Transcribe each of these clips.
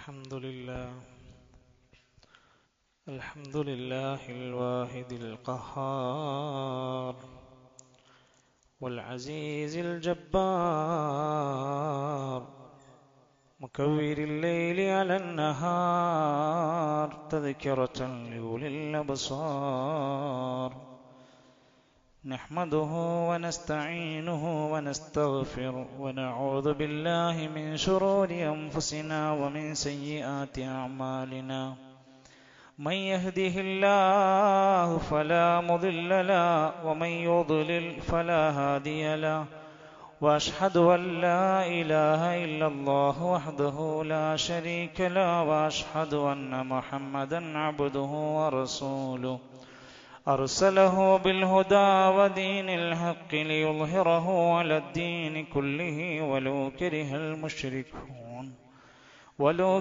الحمد لله الحمد لله الواحد القهار والعزيز الجبار مكور الليل على النهار تذكرة لأولي الأبصار نحمده ونستعينه ونستغفره ونعوذ بالله من شرور أنفسنا ومن سيئات أعمالنا من يهده الله فلا مضل له ومن يضلل فلا هادي له وأشهد أن لا إله إلا الله وحده لا شريك له وأشهد أن محمدا عبده ورسوله أرسله بالهدى ودين الحق ليظهره على الدين كله ولو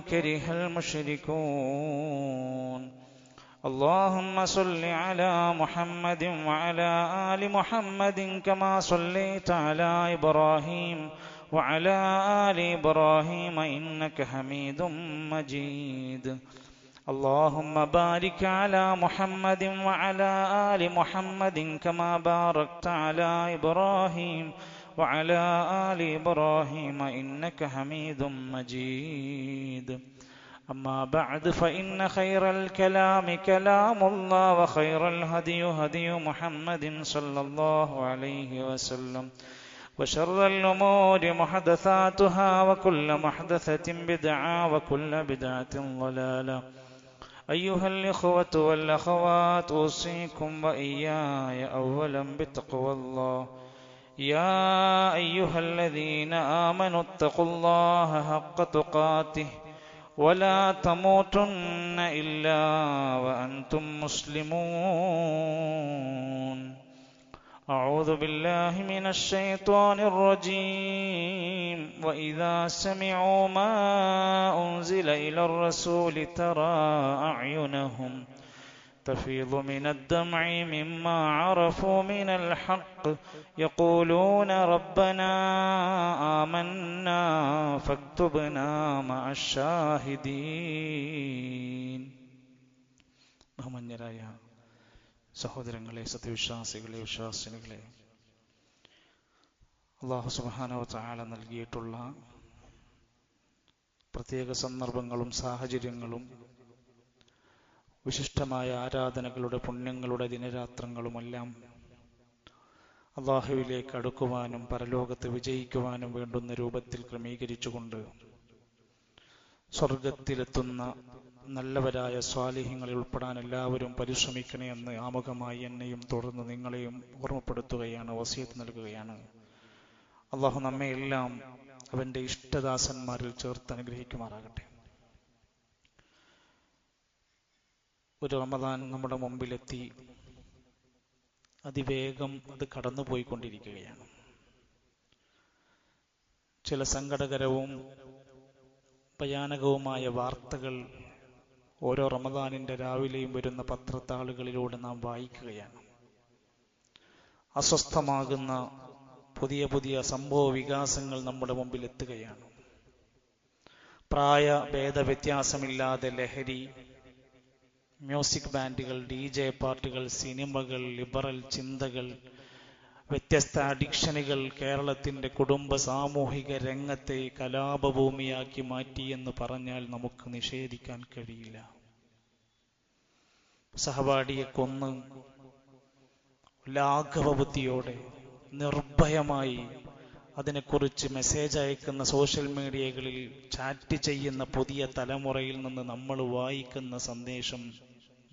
كره المشركون اللهم صل على محمد وعلى آل محمد كما صليت على إبراهيم وعلى آل إبراهيم إنك حميد مجيد اللهم بارك على محمد وعلى آل محمد كما باركت على إبراهيم وعلى آل إبراهيم إنك حميد مجيد أما بعد فإن خير الكلام كلام الله وخير الهدي هدي محمد صلى الله عليه وسلم وشر الأمور محدثاتها وكل محدثة بدعة وكل بدعة ضلالة أيها الإخوة والأخوات أوصيكم وإياي أولا بتقوى الله يا أيها الذين آمنوا اتقوا الله حق تقاته ولا تموتن إلا وأنتم مسلمون أعوذ بالله من الشيطان الرجيم وإذا سمعوا ما أنزل إلى الرسول ترى أعينهم تفيض من الدمع مما عرفوا من الحق يقولون ربنا آمنا فاكتبنا مع الشاهدين ബഹുമാന്യരായ സഹോദരങ്ങളെ, സത്യവിശ്വാസികളെ, വിശ്വാസിനികളെ, അല്ലാഹു സുബ്ഹാനഹു വ തആല നൽകിയിട്ടുള്ള പ്രത്യേക സന്ദർഭങ്ങളും സാഹചര്യങ്ങളും വിശിഷ്ടമായ ആരാധനകളുടെ പുണ്യങ്ങളുടെ ദിനരാത്രങ്ങളുമെല്ലാം അല്ലാഹുവിലേക്ക് അടുക്കുവാനും പരലോകത്ത് വിജയിക്കുവാനും വേണ്ടുന്ന രൂപത്തിൽ ക്രമീകരിച്ചുകൊണ്ട് സ്വർഗത്തിലെത്തുന്ന നല്ലവരായ സ്വാലിഹ്യങ്ങളിൽ ഉൾപ്പെടാൻ എല്ലാവരും പരിശ്രമിക്കണേ എന്ന് ആമുഖമായി എന്നെയും തുടർന്ന് നിങ്ങളെയും ഓർമ്മപ്പെടുത്തുകയാണ്, വസിയത്ത് നൽകുകയാണ്. അല്ലാഹു നമ്മെ എല്ലാം അവന്റെ ഇഷ്ടദാസന്മാരിൽ ചേർത്ത് അനുഗ്രഹിക്കുമാറാകട്ടെ. ഒരു റമദാൻ നമ്മുടെ മുമ്പിലെത്തി, അതിവേഗം അത് കടന്നുപോയിക്കൊണ്ടിരിക്കുകയാണ്. ചില സങ്കടകരവും ഭയാനകവുമായ വാർത്തകൾ ഓരോ റമദാനിന്റെ രാവിലെയും വരുന്ന പത്രത്താളുകളിലൂടെ നാം വായിക്കുകയാണ്. അസ്വസ്ഥമാകുന്ന പുതിയ പുതിയ സംഭവ വികാസങ്ങൾ നമ്മുടെ മുമ്പിൽ എത്തുകയാണ്. പ്രായ ഭേദവ്യത്യാസമില്ലാതെ ലഹരി, മ്യൂസിക് ബാൻഡുകൾ, DJ പാർട്ടികൾ, സിനിമകൾ, ലിബറൽ ചിന്തകൾ, വ്യത്യസ്ത അഡിക്ഷനുകൾ കേരളത്തിന്റെ കുടുംബ സാമൂഹിക രംഗത്തെ കലാപഭൂമിയാക്കി മാറ്റിയെന്ന് പറഞ്ഞാൽ നമുക്ക് നിഷേധിക്കാൻ കഴിയില്ല. സഹപാഠിയെ കൊന്ന് ലാഘവബുദ്ധിയോടെ നിർഭയമായി അതിനെക്കുറിച്ച് മെസ്സേജ് അയക്കുന്ന സോഷ്യൽ മീഡിയകളിൽ ചാറ്റ് ചെയ്യുന്ന പുതിയ തലമുറയിൽ നിന്ന് നമ്മൾ വായിക്കുന്ന സന്ദേശം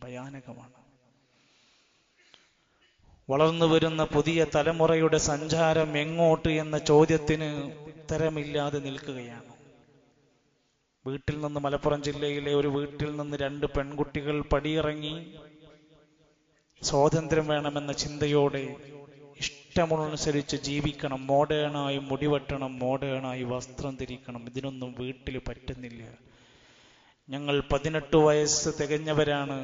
ഭയാനകമാണ്. വളർന്നു വരുന്ന പുതിയ തലമുറയുടെ സഞ്ചാരം എങ്ങോട്ട് എന്ന ചോദ്യത്തിന് ഉത്തരമില്ലാതെ നിൽക്കുകയാണ്. വീട്ടിൽ നിന്ന്, മലപ്പുറം ജില്ലയിലെ ഒരു വീട്ടിൽ നിന്ന് 2 പെൺകുട്ടികൾ പടിയിറങ്ങി സ്വാതന്ത്ര്യം വേണമെന്ന ചിന്തയോടെ ഇഷ്ടമുള്ളനുസരിച്ച് ജീവിക്കണം, മോഡേണായി മുടിവെട്ടണം, മോഡേണായി വസ്ത്രം ധരിക്കണം, ഇതിനൊന്നും വീട്ടിൽ പറ്റുന്നില്ല. ഞങ്ങൾ 18 വയസ്സ് തികഞ്ഞവരാണ്,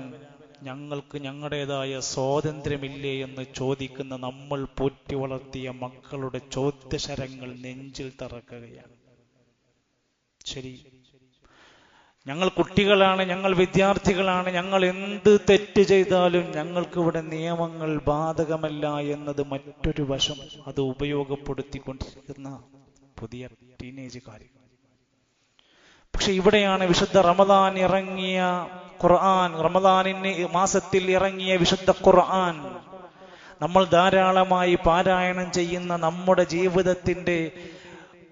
ഞങ്ങൾക്ക് ഞങ്ങളുടേതായ സ്വാതന്ത്ര്യമില്ലേ എന്ന് ചോദിക്കുന്ന നമ്മൾ പോറ്റി വളർത്തിയ മക്കളുടെ ചോദ്യശരങ്ങൾ നെഞ്ചിൽ തറക്കുകയാണ്. ശരി, ഞങ്ങൾ കുട്ടികളാണ്, ഞങ്ങൾ വിദ്യാർത്ഥികളാണ്, ഞങ്ങൾ എന്ത് തെറ്റ് ചെയ്താലും ഞങ്ങൾക്കിവിടെ നിയമങ്ങൾ ബാധകമല്ല എന്നത് മറ്റൊരു വശം. അത് ഉപയോഗപ്പെടുത്തിക്കൊണ്ടിരിക്കുന്ന പുതിയ ടീനേജുകാർ. പക്ഷെ ഇവിടെയാണ് വിശുദ്ധ റമദാൻ ഇറങ്ങിയ ഖുർആൻ, റമദാനിന് മാസത്തിൽ ഇറങ്ങിയ വിശുദ്ധ ഖുർആൻ നമ്മൾ ധാരാളമായി പാരായണം ചെയ്യുന്ന നമ്മുടെ ജീവിതത്തിന്റെ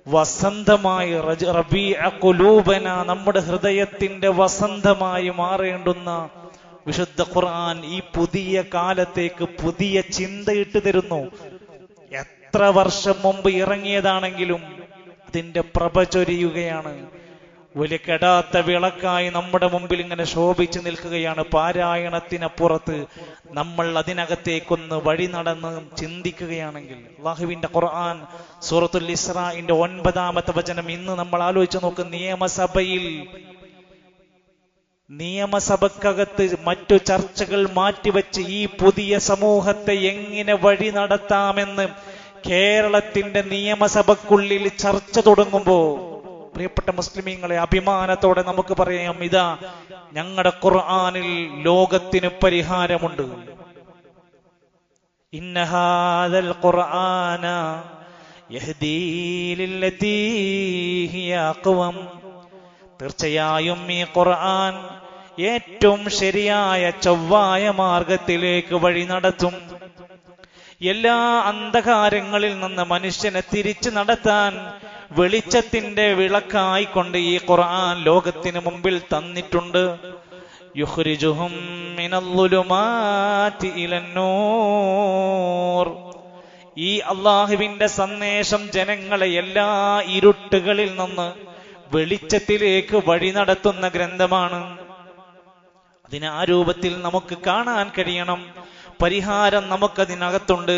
വസന്തമായി, റബീഅ ഖുലൂബന, നമ്മുടെ ഹൃദയത്തിന്റെ വസന്തമായി മാറേണ്ടുന്ന വിശുദ്ധ ഖുർആൻ ഈ പുതിയ കാലത്തേക്ക് പുതിയ ചിന്തയിട്ട് തരുന്നു. എത്ര വർഷം മുമ്പ് ഇറങ്ങിയതാണെങ്കിലും അതിന്റെ പ്രഭ ചൊരിയുകയാണ്. വലിയ കെടാത്ത വിളക്കായി നമ്മുടെ മുമ്പിൽ ഇങ്ങനെ ശോഭിച്ചു നിൽക്കുകയാണ്. പാരായണത്തിനപ്പുറത്ത് നമ്മൾ അതിനകത്തേക്കൊന്ന് വഴി നടന്ന് ചിന്തിക്കുകയാണെങ്കിൽ അല്ലാഹുവിന്റെ ഖുർആൻ സൂറത്തുൽ ഇസ്രാഇന്റെ 9-ാമത്തെ വചനം ഇന്ന് നമ്മൾ ആലോചിച്ച് നോക്ക്. നിയമസഭക്കകത്ത് മറ്റു ചർച്ചകൾ മാറ്റിവെച്ച് ഈ പുതിയ സമൂഹത്തെ എങ്ങനെ വഴി നടത്താമെന്ന് കേരളത്തിന്റെ നിയമസഭക്കുള്ളിൽ ചർച്ച തുടങ്ങുമ്പോ പ്രിയപ്പെട്ട മുസ്ലിമീങ്ങളെ, അഭിമാനത്തോടെ നമുക്ക് പറയാം, ഇതാ ഞങ്ങളുടെ ഖുർആനിൽ ലോകത്തിന് പരിഹാരമുണ്ട്. ഇന്ന ഹാദൽ ഖുർആന യഹ്ദീ ലില്ലതീ ഹിയ അഖ്വം. തീർച്ചയായും ഈ ഖുർആൻ ഏറ്റവും ശരിയായ ചൊവ്വായ മാർഗത്തിലേക്ക് വഴി നടത്തും. എല്ലാ അന്ധകാരങ്ങളിൽ നിന്ന് മനുഷ്യനെ തിരിച്ചു നടത്താൻ വെളിച്ചത്തിന്റെ വിളക്കായിക്കൊണ്ട് ഈ ഖുർആൻ ലോകത്തിന് മുമ്പിൽ തന്നിട്ടുണ്ട്. യുഖ്രിജുഹും മിനൽ-ളുലുമാതി ഇലൻ-നൂർ. ഈ അല്ലാഹുവിന്റെ സന്ദേശം ജനങ്ങളെ എല്ലാ ഇരുട്ടുകളിൽ നിന്ന് വെളിച്ചത്തിലേക്ക് വഴി നടത്തുന്ന ഗ്രന്ഥമാണ്. അതിന് ആ രൂപത്തിൽ നമുക്ക് കാണാൻ കഴിയണം. പരിഹാരം നമുക്കതിനകത്തുണ്ട്.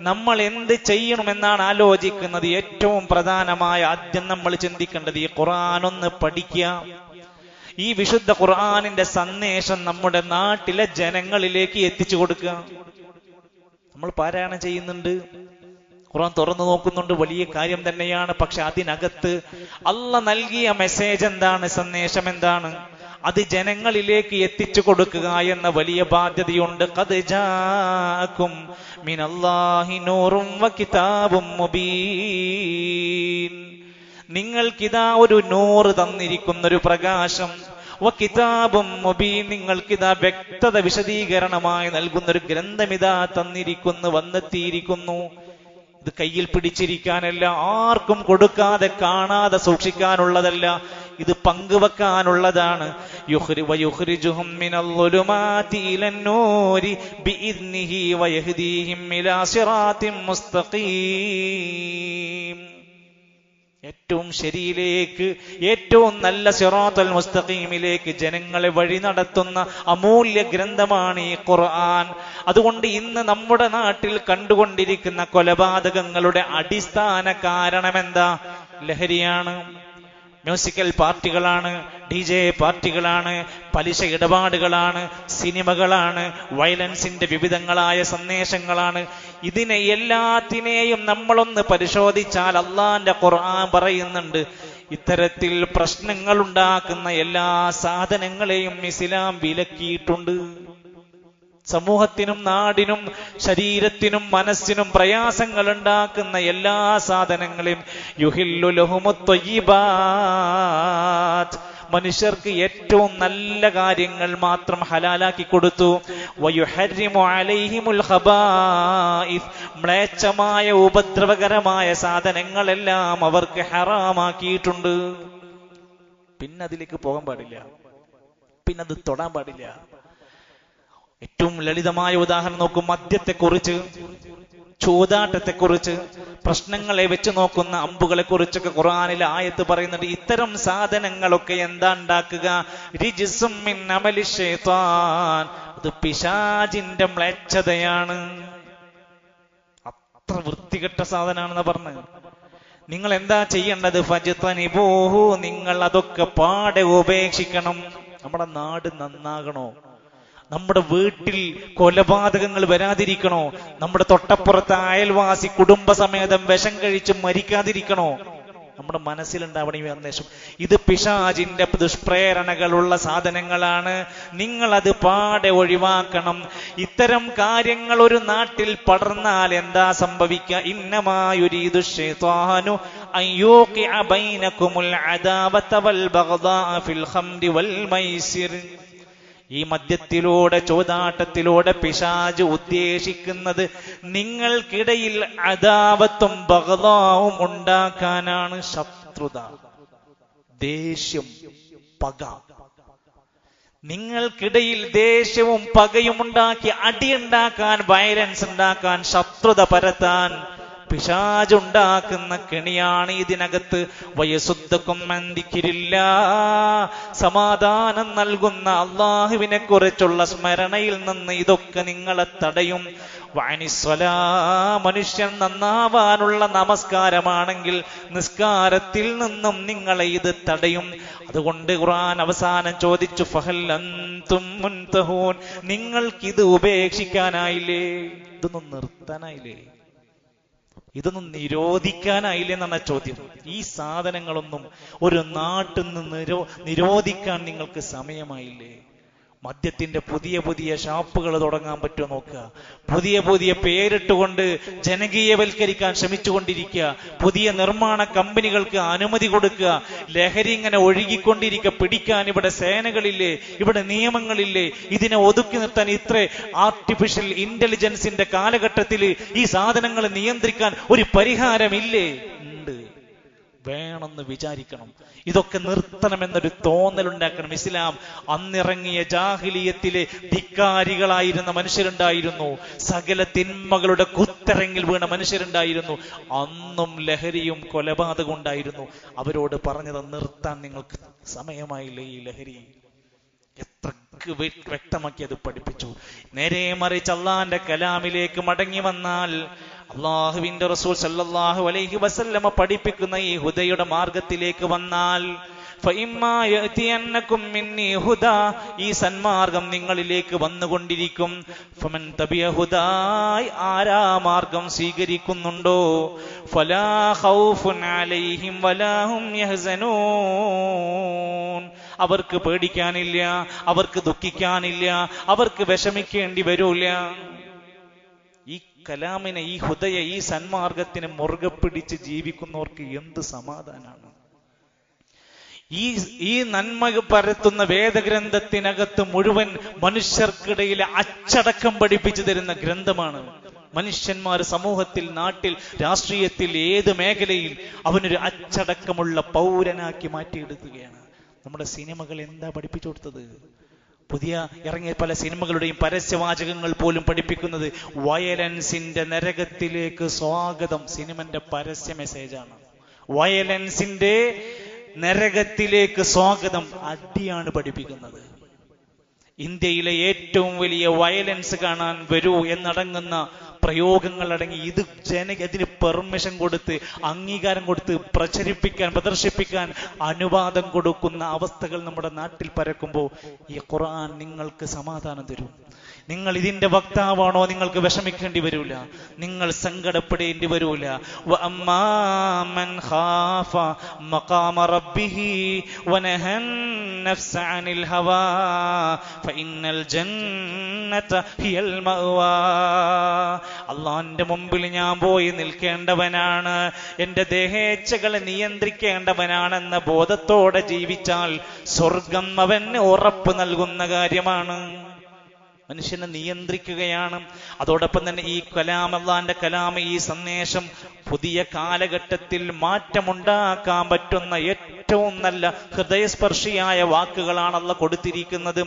നമ്മൾ എന്ത് ചെയ്യണമെന്നാണ് ആലോചിക്കുന്നത്. ഏറ്റവും പ്രധാനമായ ആദ്യം നമ്മൾ ചിന്തിക്കേണ്ടത് ഈ ഖുർആനൊന്ന് പഠിക്കുക. ഈ വിശുദ്ധ ഖുർആനിന്റെ സന്ദേശം നമ്മുടെ നാട്ടിലെ ജനങ്ങളിലേക്ക് എത്തിച്ചു കൊടുക്കുക. നമ്മൾ പാരായണം ചെയ്യുന്നുണ്ട്, ഖുർആൻ തുറന്നു നോക്കുന്നുണ്ട്, വലിയ കാര്യം തന്നെയാണ്. പക്ഷെ അതിനകത്ത് അല്ലാഹ് നൽകിയ മെസ്സേജ് എന്താണ്, സന്ദേശം എന്താണ്, അത് ജനങ്ങളിലേക്ക് എത്തിച്ചു കൊടുക്കുക എന്ന വലിയ ബാധ്യതയുണ്ട്. ഖദ് ജാഅകും മിനല്ലാഹി നൂറും വകിതാബും മുബീൻ. നിങ്ങൾക്കിതാ ഒരു നൂറ് തന്നിരിക്കുന്ന ഒരു പ്രകാശം, വകിതാബും മുബീൻ, നിങ്ങൾക്കിതാ വ്യക്തത വിശദീകരണമായി നൽകുന്ന ഒരു ഗ്രന്ഥം ഇതാ തന്നിരിക്കുന്നു, വന്നെത്തിയിരിക്കുന്നു. ഇത് കയ്യിൽ പിടിച്ചിരിക്കാനല്ല, ആർക്കും കൊടുക്കാതെ കാണാതെ സൂക്ഷിക്കാനുള്ളതല്ല, ഇത് പങ്കുവെക്കാനുള്ളതാണ്. യുഖ്രിജുഹും മിനൽ-ളുലുമാതി ഇലൻ-നൂരി ബിഇദ്നിഹി വയഹ്ദീഹിം ഇലാ സിറാത്തിൻ മുസ്തഖീം. ഏറ്റവും ശരിയിലേക്ക്, ഏറ്റവും നല്ല സിറാത്തുൽ മുസ്തഖീമിലേക്ക് ജനങ്ങളെ വഴി നടത്തുന്ന അമൂല്യ ഗ്രന്ഥമാണ് ഈ ഖുർആൻ. അതുകൊണ്ട് ഇന്ന് നമ്മുടെ നാട്ടിൽ കണ്ടുകൊണ്ടിരിക്കുന്ന കൊലപാതകങ്ങളുടെ അടിസ്ഥാന കാരണം എന്താ? ലഹരിയാണ്, മ്യൂസിക്കൽ പാർട്ടികളാണ്, DJ പാർട്ടികളാണ്, പലിശ ഇടപാടുകളാണ്, സിനിമകളാണ്, വയലൻസിന്റെ വിവിധങ്ങളായ സന്ദേശങ്ങളാണ്. ഇതിനെ എല്ലാത്തിനെയും നമ്മളൊന്ന് പരിശോധിച്ചാൽ അള്ളാന്റെ ഖുർആൻ പറയുന്നുണ്ട്, ഇത്തരത്തിൽ പ്രശ്നങ്ങൾ ഉണ്ടാക്കുന്ന എല്ലാ സാധനങ്ങളെയും ഇസ്ലാം വിലക്കിയിട്ടുണ്ട്. സമൂഹത്തിനും നാടിനും ശരീരത്തിനും മനസ്സിനും പ്രയാസങ്ങൾ ഉണ്ടാക്കുന്ന എല്ലാ സാധനങ്ങളെയും യുഹില്ലു ലഹുമുത് ത്വയ്യിബാത്ത്, മനുഷ്യർക്ക് ഏറ്റവും നല്ല കാര്യങ്ങൾ മാത്രം ഹലാലാക്കി കൊടുത്തു. വയുഹർരിമു അലൈഹിമുൽ ഖബായിസ്, മ്ലേച്ഛമായ ഉപദ്രവകരമായ സാധനങ്ങളെല്ലാം അവർക്ക് ഹറാമാക്കിയിട്ടുണ്ട്. പിന്നെ അതിലേക്ക് പോകാൻ പാടില്ല, പിന്നെ അത് തൊടാൻ പാടില്ല. ഏറ്റവും ലളിതമായ ഉദാഹരണം നോക്കും. മദ്യത്തെക്കുറിച്ച്, ചൂതാട്ടത്തെക്കുറിച്ച്, പ്രശ്നങ്ങളെ വെച്ച് നോക്കുന്ന അമ്പുകളെ കുറിച്ചൊക്കെ ഖുർആനിലെ ആയത്ത് പറയുന്നുണ്ട്. ഇത്തരം സാധനങ്ങളൊക്കെ എന്താ ഉണ്ടാക്കുക? റിജ്സും മിൻ അമലി ശൈത്താൻ, അത് പിശാചിന്റെ മ്ലേച്ഛതയാണ്. അത്ര വൃത്തികെട്ട സാധനാണെന്ന് പറഞ്ഞ് നിങ്ങൾ എന്താ ചെയ്യേണ്ടത്? ഫജ്തനിബൂഹു, നിങ്ങൾ അതൊക്കെ പാടെ ഉപേക്ഷിക്കണം. നമ്മുടെ നാട് നന്നാകണോ? നമ്മുടെ വീട്ടിൽ കൊലപാതകങ്ങൾ വരാതിരിക്കണോ? നമ്മുടെ തൊട്ടപ്പുറത്തെ അയൽവാസി കുടുംബസമേതം വിഷം കഴിച്ച് മരിക്കാതിരിക്കണോ? നമ്മുടെ മനസ്സിലുണ്ടാവണം ഈ സന്ദേശം. ഇത് പിശാചിന്റെ ദുഷ്പ്രേരണകളുള്ള സാധനങ്ങളാണ്, നിങ്ങളത് പാടെ ഒഴിവാക്കണം. ഇത്തരം കാര്യങ്ങൾ ഒരു നാട്ടിൽ പടർന്നാൽ എന്താ സംഭവിക്കുക? ഇന്നമാ യുരീദു ശൈത്വാനു അൻ യൂഖിഅ ബൈനകുമുൽ അദാവത വൽ ബഗ്ദാഅ ഫിൽ ഖംരി വൽ മൈസിർ. ഈ മദ്യത്തിലൂടെ, ചോദാട്ടത്തിലൂടെ പിശാച് ഉദ്ദേശിക്കുന്നത് നിങ്ങൾക്കിടയിൽ അദാവത്തും ബഗ്ദാവും ഉണ്ടാക്കാനാണ്. ശത്രുത, ദേഷ്യം, പക. നിങ്ങൾക്കിടയിൽ ദേഷ്യവും പകയും ഉണ്ടാക്കി അടിയുണ്ടാക്കാൻ, വയലൻസ് ഉണ്ടാക്കാൻ, ശത്രുത പരത്താൻ പിശാചുണ്ടാക്കുന്ന കെണിയാണ് ഇതിനകത്ത്. വയസുദ്ധക്കും മന്ദിക്കിരില്ല, സമാധാനം നൽകുന്ന അള്ളാഹുവിനെ കുറിച്ചുള്ള സ്മരണയിൽ നിന്ന് ഇതൊക്കെ നിങ്ങളെ തടയും. വാനിസ്വലാ, മനുഷ്യൻ നന്നാവാനുള്ള നമസ്കാരമാണെങ്കിൽ നിസ്കാരത്തിൽ നിന്നും നിങ്ങളെ ഇത് തടയും. അതുകൊണ്ട് ഖുർആൻ അവസാനം ചോദിച്ചു, ഫഹൽ അൻതും മുൻതഹൂൻ, നിങ്ങൾക്കിത് ഉപേക്ഷിക്കാനായില്ലേ? ഇതൊന്നും നിർത്താനായില്ലേ? ഇതൊന്നും നിരോധിക്കാനായില്ലേ എന്നാണ് ചോദ്യം. ഈ സാധനങ്ങളൊന്നും ഒരു നാട്ടിൽ നിന്ന് നിരോധിക്കാൻ നിങ്ങൾക്ക് സമയമായില്ലേ? മദ്യത്തിന്റെ പുതിയ പുതിയ ഷാപ്പുകൾ തുടങ്ങാൻ പറ്റുമോ നോക്കുക. പുതിയ പുതിയ പേരിട്ടുകൊണ്ട് ജനകീയവൽക്കരിക്കാൻ ശ്രമിച്ചുകൊണ്ടിരിക്കുക. പുതിയ നിർമ്മാണ കമ്പനികൾക്ക് അനുമതി കൊടുക്കുക. ലഹരി ഇങ്ങനെ ഒഴുകിക്കൊണ്ടിരിക്കുക. പിടിക്കാൻ ഇവിടെ സേനകളില്ലേ, ഇവിടെ നിയമങ്ങളില്ലേ? ഇതിനെ ഒതുക്കി നിർത്താൻ ഇത്ര ആർട്ടിഫിഷ്യൽ ഇന്റലിജൻസിന്റെ കാലഘട്ടത്തിൽ ഈ സാധനങ്ങൾ നിയന്ത്രിക്കാൻ ഒരു പരിഹാരമില്ലേ? ഉണ്ട്, വേണമെന്ന് വിചാരിക്കണം. ഇതൊക്കെ നിർത്തണമെന്നൊരു തോന്നലുണ്ടാക്കണം. ഇസ്ലാം അന്നിറങ്ങിയ ജാഹിലിയത്തിലെ ധിക്കാരികളായിരുന്ന മനുഷ്യരുണ്ടായിരുന്നു. സകല തിന്മകളുടെ കുത്തരങ്ങിൽ വീണ മനുഷ്യരുണ്ടായിരുന്നു. അന്നും ലഹരിയും കൊലപാതകം ഉണ്ടായിരുന്നു. അവരോട് പറഞ്ഞത് നിർത്താൻ നിങ്ങൾക്ക് സമയമായില്ലേ? ഈ ലഹരി എത്ര വ്യക്തമാക്കി അത് പഠിപ്പിച്ചു. നേരെ മറിച്ച് അള്ളാന്റെ കലാമിലേക്ക് മടങ്ങി വന്നാൽ, അള്ളാഹുവിന്റെ റസൂൽ സല്ലല്ലാഹു അലൈഹി വസല്ലമ പഠിപ്പിക്കുന്ന ഈ ഹുദയുടെ മാർഗത്തിലേക്ക് വന്നാൽ, ഫഇമ്മാ യഅതിയന്നകും മിന്നി ഹുദാ, ഈ സന്മാർഗം നിങ്ങളിലേക്ക് വന്നുകൊണ്ടിരിക്കും. ഫമൻ തബിയ ഹുദായ്, ആരാ മാർഗം സ്വീകരിക്കുന്നുണ്ടോ, ഫലാ ഖൗഫുൻ അലൈഹിം വലാ ഹും യഹ്സനൂൻ, അവർക്ക് പേടിക്കാനില്ല, അവർക്ക് ദുഃഖിക്കാനില്ല, അവർക്ക് വിഷമിക്കേണ്ടി വരൂല. ഈ കലാമിനെ, ഈ ഹുദയെ, ഈ സന്മാർഗത്തിനെ മുറുകെ പിടിച്ച് ജീവിക്കുന്നവർക്ക് എന്ത് സമാധാനാണ്! ഈ നന്മ പരത്തുന്ന വേദഗ്രന്ഥത്തിനകത്ത് മുഴുവൻ മനുഷ്യർക്കിടയിലെ അച്ചടക്കം പഠിപ്പിച്ചു തരുന്ന ഗ്രന്ഥമാണ്. മനുഷ്യന്മാർ സമൂഹത്തിൽ, നാട്ടിൽ, രാഷ്ട്രീയത്തിൽ, ഏത് മേഖലയിൽ അവനൊരു അച്ചടക്കമുള്ള പൗരനാക്കി മാറ്റിയെടുക്കുകയാണ്. നമ്മുടെ സിനിമകൾ എന്താ പഠിപ്പിച്ചു കൊടുത്തത്? പുതിയ ഇറങ്ങിയ പല സിനിമകളുടെയും പരസ്യവാചകങ്ങൾ പോലും പഠിപ്പിക്കുന്നത് വയലൻസിന്റെ നരകത്തിലേക്ക് സ്വാഗതം. സിനിമന്റെ പരസ്യ മെസ്സേജാണ്. വയലൻസിന്റെ നരകത്തിലേക്ക് സ്വാഗതം. അടിയാണ് പഠിപ്പിക്കുന്നത്. ഇന്ത്യയിലെ ഏറ്റവും വലിയ വയലൻസ് കാണാൻ വരൂ എന്നടങ്ങുന്ന പ്രയോഗങ്ങൾ അടങ്ങി ഇത് അതിന് പെർമിഷൻ കൊടുത്ത്, അംഗീകാരം കൊടുത്ത് പ്രചരിപ്പിക്കാൻ, പ്രദർശിപ്പിക്കാൻ അനുവാദം കൊടുക്കുന്ന അവസ്ഥകൾ നമ്മുടെ നാട്ടിൽ പരക്കുമ്പോൾ ഈ ഖുർആൻ നിങ്ങൾക്ക് സമാധാനം തരും. നിങ്ങൾ ഇതിന്റെ വക്താവാണോ, നിങ്ങൾക്ക് വിഷമിക്കേണ്ടി വരൂല, നിങ്ങൾ സങ്കടപ്പെടേണ്ടി വരൂല. വഅമ്മാ മൻ ഖാഫ മഖാമ റബ്ബിഹി വനഹൻ നഫ്സ അനിൽ ഹവാ ഫഇന്നൽ ജന്നത ഹിയൽ മഅവാ. അള്ളാന്റെ മുമ്പിൽ ഞാൻ പോയി നിൽക്കേണ്ടവനാണ്, എന്റെ ദേഹേച്ഛകളെ നിയന്ത്രിക്കേണ്ടവനാണെന്ന ബോധത്തോടെ ജീവിച്ചാൽ സ്വർഗം അവന് ഉറപ്പ് നൽകുന്ന കാര്യമാണ്. മനുഷ്യനെ നിയന്ത്രിക്കുകയാണ്. അതോടൊപ്പം തന്നെ ഈ കലാം, അള്ളാന്റെ കലാം, ഈ സന്ദേശം പുതിയ കാലഘട്ടത്തിൽ മാറ്റമുണ്ടാക്കാൻ പറ്റുന്ന ഏറ്റവും നല്ല ഹൃദയസ്പർശിയായ വാക്കുകളാണ് അള്ളാഹ് കൊടുത്തിരിക്കുന്നത്.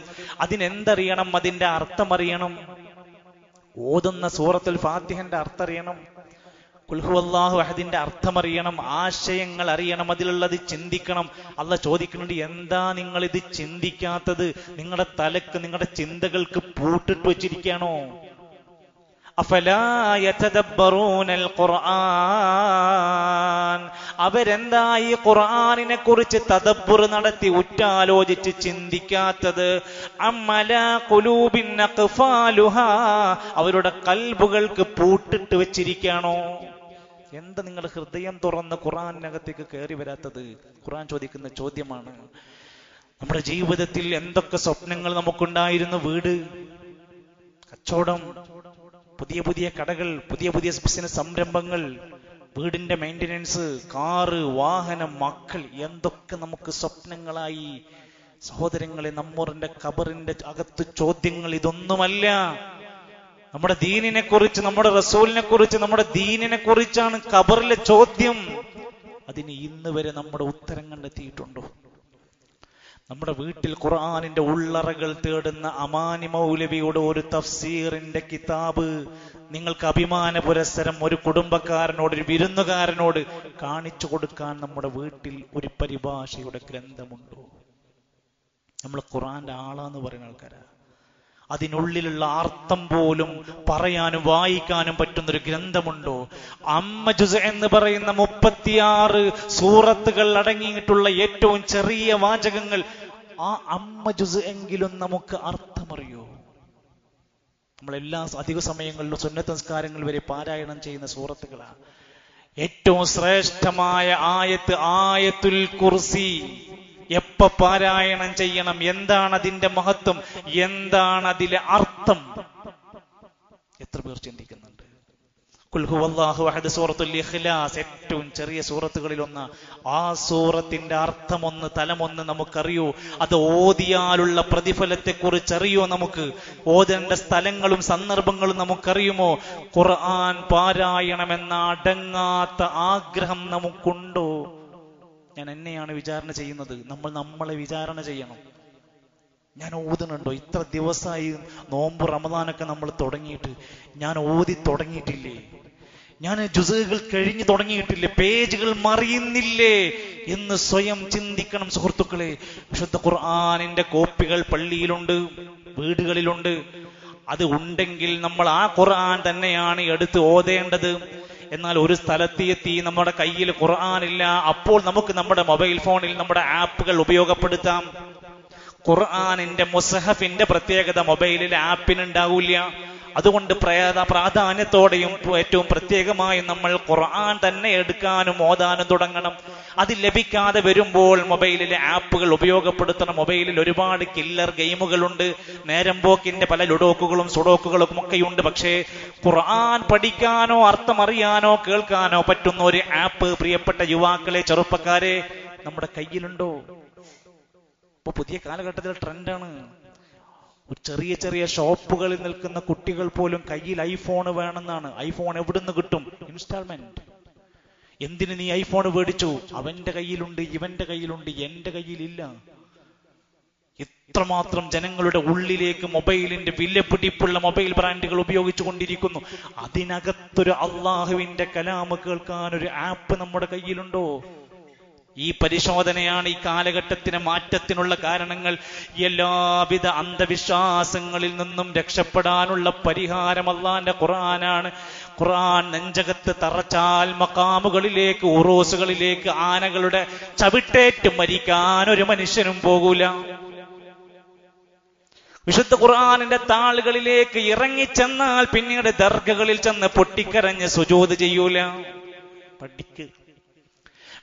അതിനെന്തറിയണം? അതിന്റെ അർത്ഥം അറിയണം. ഓതുന്ന സൂറത്തുൽ ഫാത്തിഹന്റെ അർത്ഥം അറിയണം. ഖുൽ ഹുവല്ലാഹു അഹദിന്റെ അർത്ഥം അറിയണം, ആശയങ്ങൾ അറിയണം, അതിലുള്ളത് ചിന്തിക്കണം. അള്ളാഹ് ചോദിക്കുന്നുണ്ട്, എന്താ നിങ്ങൾ ഇത് ചിന്തിക്കാത്തത്? നിങ്ങളുടെ തലക്ക്, നിങ്ങളുടെ ചിന്തകൾക്ക് പൂട്ടിട്ട് വെച്ചിരിക്കുകയാണോ? അഫലാ യതദബ്ബറൂനൽ ഖുർആൻ, അവരെന്താ ഈ ഖുർആനിനെ കുറിച്ച് തദബ്ബുർ നടത്തി ഉറ്റാലോചിച്ച് ചിന്തിക്കാത്തത്? അമ്മലാ ഖുലൂബിൻ അഖ്ഫാലുഹാ, അവരുടെ കൽബുകൾക്ക് പൂട്ടിട്ട് വെച്ചിരിക്കുകയാണോ? എന്താ നിങ്ങളുടെ ഹൃദയം തുറന്ന് ഖുർആനിനകത്തേക്ക് കയറി വരാത്തത്? ഖുർആൻ ചോദിക്കുന്ന ചോദ്യമാണ്. നമ്മുടെ ജീവിതത്തിൽ എന്തൊക്കെ സ്വപ്നങ്ങൾ നമുക്കുണ്ടായിരുന്നു? വീട്, കച്ചവടം, പുതിയ പുതിയ കടകൾ, പുതിയ പുതിയ ബിസിനസ് സംരംഭങ്ങൾ, വീടിന്റെ മെയിൻ്റനൻസ്, കാറ്, വാഹനം, മക്കൾ, എന്തൊക്കെ നമുക്ക് സ്വപ്നങ്ങളായി. സഹോദരങ്ങളെ, നമ്മുടെ ഖബറിന്റെ അകത്ത് ചോദ്യങ്ങൾ ഇതൊന്നുമല്ല. നമ്മുടെ ദീനിനെ കുറിച്ച്, നമ്മുടെ റസൂലിനെ കുറിച്ച്, നമ്മുടെ ദീനിനെ കുറിച്ചാണ് ഖബറിലെ ചോദ്യം. അതിന് ഇന്ന് വരെ നമ്മുടെ ഉത്തരം കണ്ടെത്തിയിട്ടുണ്ടോ? നമ്മുടെ വീട്ടിൽ ഖുർആനിന്റെ ഉള്ളറകൾ തേടുന്ന അമാനി മൗലവിയുടെ ഒരു തഫ്സീറിന്റെ കിതാബ് നിങ്ങൾക്ക് അഭിമാന പുരസ്സരം ഒരു കുടുംബക്കാരനോട്, ഒരു വിരുന്നുകാരനോട് കാണിച്ചു കൊടുക്കാൻ നമ്മുടെ വീട്ടിൽ ഒരു പരിഭാഷയുടെ ഗ്രന്ഥമുണ്ടോ? നമ്മൾ ഖുർആന്റെ ആളാന്ന് പറയുന്ന ആൾക്കാരാ. അതിനുള്ളിലുള്ള അർത്ഥം പോലും പറയാനും വായിക്കാനും പറ്റുന്നൊരു ഗ്രന്ഥമുണ്ടോ? അമ്മ ജുസ് എന്ന് പറയുന്ന 36 സൂറത്തുകൾ അടങ്ങിയിട്ടുള്ള ഏറ്റവും ചെറിയ വാചകങ്ങൾ, ആ അമ്മ ജുസ് എങ്കിലും നമുക്ക് അർത്ഥമറിയോ? നമ്മളെല്ലാ അധിക സമയങ്ങളിലും സുന്നത്ത് നിസ്കാരങ്ങൾ വരെ പാരായണം ചെയ്യുന്ന സൂറത്തുകളാണ്. ഏറ്റവും ശ്രേഷ്ഠമായ ആയത്ത് ആയത്തുൽ കുർസി എപ്പ പാരായണം ചെയ്യണം? എന്താണ് അതിന്റെ മഹത്വം? എന്താണ് അതിലെ അർത്ഥം? എത്ര പേർ ചിന്തിക്കുന്നുണ്ട്? ഖുൽ ഹുവല്ലാഹു അഹദ്, സൂറത്തുൽ ഇഖ്ലാസ്, ഏറ്റവും ചെറിയ സൂറത്തുകളിൽ ഒന്ന്. ആ സൂറത്തിന്റെ അർത്ഥമൊന്ന്, തലമൊന്ന് നമുക്കറിയോ? അത് ഓതിയാലുള്ള പ്രതിഫലത്തെ കുറിച്ച് അറിയോ? നമുക്ക് ഓതേണ്ട സ്ഥലങ്ങളും സന്ദർഭങ്ങളും നമുക്കറിയുമോ? ഖുർആൻ പാരായണമെന്ന അടങ്ങാത്ത ആഗ്രഹം നമുക്കുണ്ടോ? ഞാൻ എന്നെയാണ് വിചാരണ ചെയ്യുന്നത്. നമ്മളെ വിചാരണ ചെയ്യണം. ഞാൻ ഓതുന്നുണ്ടോ? ഇത്ര ദിവസമായി നോമ്പ് റമദാനൊക്കെ നമ്മൾ തുടങ്ങിയിട്ട് ഞാൻ ഓതി തുടങ്ങിയിട്ടില്ലേ? ഞാൻ ജുസുകൾ കഴിഞ്ഞു തുടങ്ങിയിട്ടില്ലേ? പേജുകൾ മറിയുന്നില്ലേ എന്ന് സ്വയം ചിന്തിക്കണം സുഹൃത്തുക്കളെ. വിശുദ്ധ ഖുർആനിന്റെ കോപ്പികൾ പള്ളിയിലുണ്ട്, വീടുകളിലുണ്ട്. അത് ഉണ്ടെങ്കിൽ നമ്മൾ ആ ഖുർആൻ തന്നെയാണ് എടുത്ത് ഓതേണ്ടത്. എന്നാൽ ഒരു സ്ഥലത്തെത്തി നമ്മുടെ കയ്യിൽ ഖുർആനില്ല, അപ്പോൾ നമുക്ക് നമ്മുടെ മൊബൈൽ ഫോണിൽ നമ്മുടെ ആപ്പുകൾ ഉപയോഗപ്പെടുത്താം. ഖുർആനിന്റെ മുസഹഫിന്റെ പ്രത്യേകത മൊബൈലിൽ ആപ്പിനുണ്ടാവില്ല. അതുകൊണ്ട് പ്രാധാന്യത്തോടെയും ഏറ്റവും പ്രത്യേകമായും നമ്മൾ ഖുർആൻ തന്നെ എടുക്കാനും ഓതാനും തുടങ്ങണം. അത് ലഭിക്കാതെ വരുമ്പോൾ മൊബൈലിലെ ആപ്പുകൾ ഉപയോഗപ്പെടുത്തണം. മൊബൈലിൽ ഒരുപാട് കില്ലർ ഗെയിമുകളുണ്ട്, നേരം പോക്കിന്റെ പല ലുഡോക്കുകളും സുഡോക്കുകളും ഒക്കെയുണ്ട്. പക്ഷേ ഖുർആൻ പഠിക്കാനോ അർത്ഥമറിയാനോ കേൾക്കാനോ പറ്റുന്ന ഒരു ആപ്പ് പ്രിയപ്പെട്ട യുവാക്കളെ, ചെറുപ്പക്കാരെ, നമ്മുടെ കയ്യിലുണ്ടോ? ഇപ്പൊ പുതിയ കാലഘട്ടത്തിൽ ട്രെൻഡാണ്. ചെറിയ ചെറിയ ഷോപ്പുകളിൽ നിൽക്കുന്ന കുട്ടികൾ പോലും കയ്യിൽ ഐഫോൺ വേണമെന്നാണ്. ഐഫോൺ എവിടുന്ന് കിട്ടും? ഇൻസ്റ്റാൾമെന്റ്. എന്തിന് നീ ഐഫോൺ മേടിച്ചു? അവന്റെ കയ്യിലുണ്ട്, ഇവന്റെ കയ്യിലുണ്ട്, എന്റെ കയ്യിലില്ല. ഇത്രമാത്രം ജനങ്ങളുടെ ഉള്ളിലേക്ക് മൊബൈലിന്റെ വിലപിടിപ്പുള്ള മൊബൈൽ ബ്രാൻഡുകൾ ഉപയോഗിച്ചു കൊണ്ടിരിക്കുന്നു. അതിനകത്തൊരു അള്ളാഹുവിന്റെ കലാമ് കേൾക്കാൻ ഒരു ആപ്പ് നമ്മുടെ കയ്യിലുണ്ടോ? ഈ പരിശോധനയാണ് ഈ കാലഘട്ടത്തിന് മാറ്റത്തിനുള്ള കാരണങ്ങൾ. എല്ലാവിധ അന്ധവിശ്വാസങ്ങളിൽ നിന്നും രക്ഷപ്പെടാനുള്ള പരിഹാരം അല്ലാഹുവിന്റെ ഖുർആനാണ്. ഖുർആൻ നെഞ്ചകത്ത് തറച്ചാൽ മഖാമുകളിലേക്ക്, ഉറൂസുകളിലേക്ക്, ആനകളുടെ ചവിട്ടേറ്റ് മരിക്കാൻ ഒരു മനുഷ്യനും പോകൂല. വിശുദ്ധ ഖുർആനിന്റെ താളുകളിലേക്ക് ഇറങ്ങിച്ചെന്നാൽ പിന്നീട് ദർഗകളിൽ ചെന്ന് പൊട്ടിക്കരഞ്ഞ് സുജൂദ് ചെയ്യൂല. പഠിക്ക്.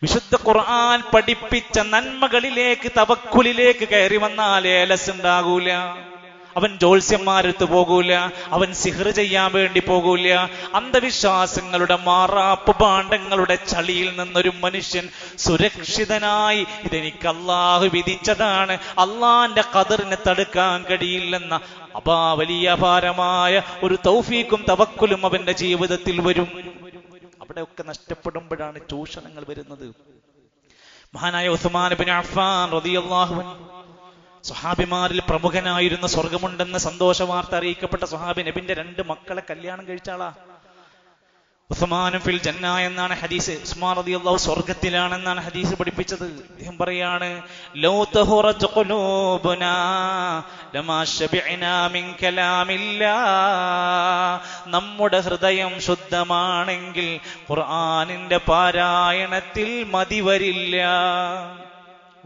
വിശുദ്ധ ഖുർആൻ പഠിപ്പിച്ച നന്മകളിലേക്ക്, തവക്കുലിലേക്ക് കയറി വന്നാൽ ഏലസ് ഉണ്ടാകൂല. അവൻ ജ്യോത്സ്യന്മാരടുത്ത് പോകൂല, അവൻ സിഹ്ർ ചെയ്യാൻ വേണ്ടി പോകൂല. അന്ധവിശ്വാസങ്ങളുടെ മാറാപ്പ് ഭാണ്ഡങ്ങളുടെ ചളിയിൽ നിന്നൊരു മനുഷ്യൻ സുരക്ഷിതനായി, ഇതെനിക്ക് അള്ളാഹു വിധിച്ചതാണ്, അള്ളാന്റെ ഖദറിനെ തടുക്കാൻ കഴിയില്ലെന്ന വലിയ അപാരമായ ഒരു തൗഫീഖും തവക്കുലും അവന്റെ ജീവിതത്തിൽ വരും. അവിടെയൊക്കെ നഷ്ടപ്പെടുമ്പോഴാണ് ചൂഷണങ്ങൾ വരുന്നത്. മഹാനായ ഉസ്മാൻ ഇബ്നു അഫ്ഫാൻ റളിയല്ലാഹു അൻഹു സ്വഹാബിമാരിൽ പ്രമുഖനായിരുന്ന, സ്വർഗമുണ്ടെന്ന് സന്തോഷ വാർത്ത അറിയിക്കപ്പെട്ട സ്വഹാബി, നബിന്റെ 2 മക്കളെ കല്യാണം കഴിച്ച ആളാ. ഉസ്മാനും ഫിൽ ജന്ന എന്നാണ് ഹദീസ്. ഉസ്മാൻ റളിയല്ലാഹു സ്വർഗത്തിലാണെന്നാണ് ഹദീസ് പഠിപ്പിച്ചത്. അദ്ദേഹം പറയാണ്, ലൗ തഹറത് ഖുലൂബുനാ ലമാ ശബിഅനാ മിൻ കലാമില്ലാ. നമ്മുടെ ഹൃദയം ശുദ്ധമാണെങ്കിൽ ഖുർആനിന്റെ പാരായണത്തിൽ മതി വരില്ല.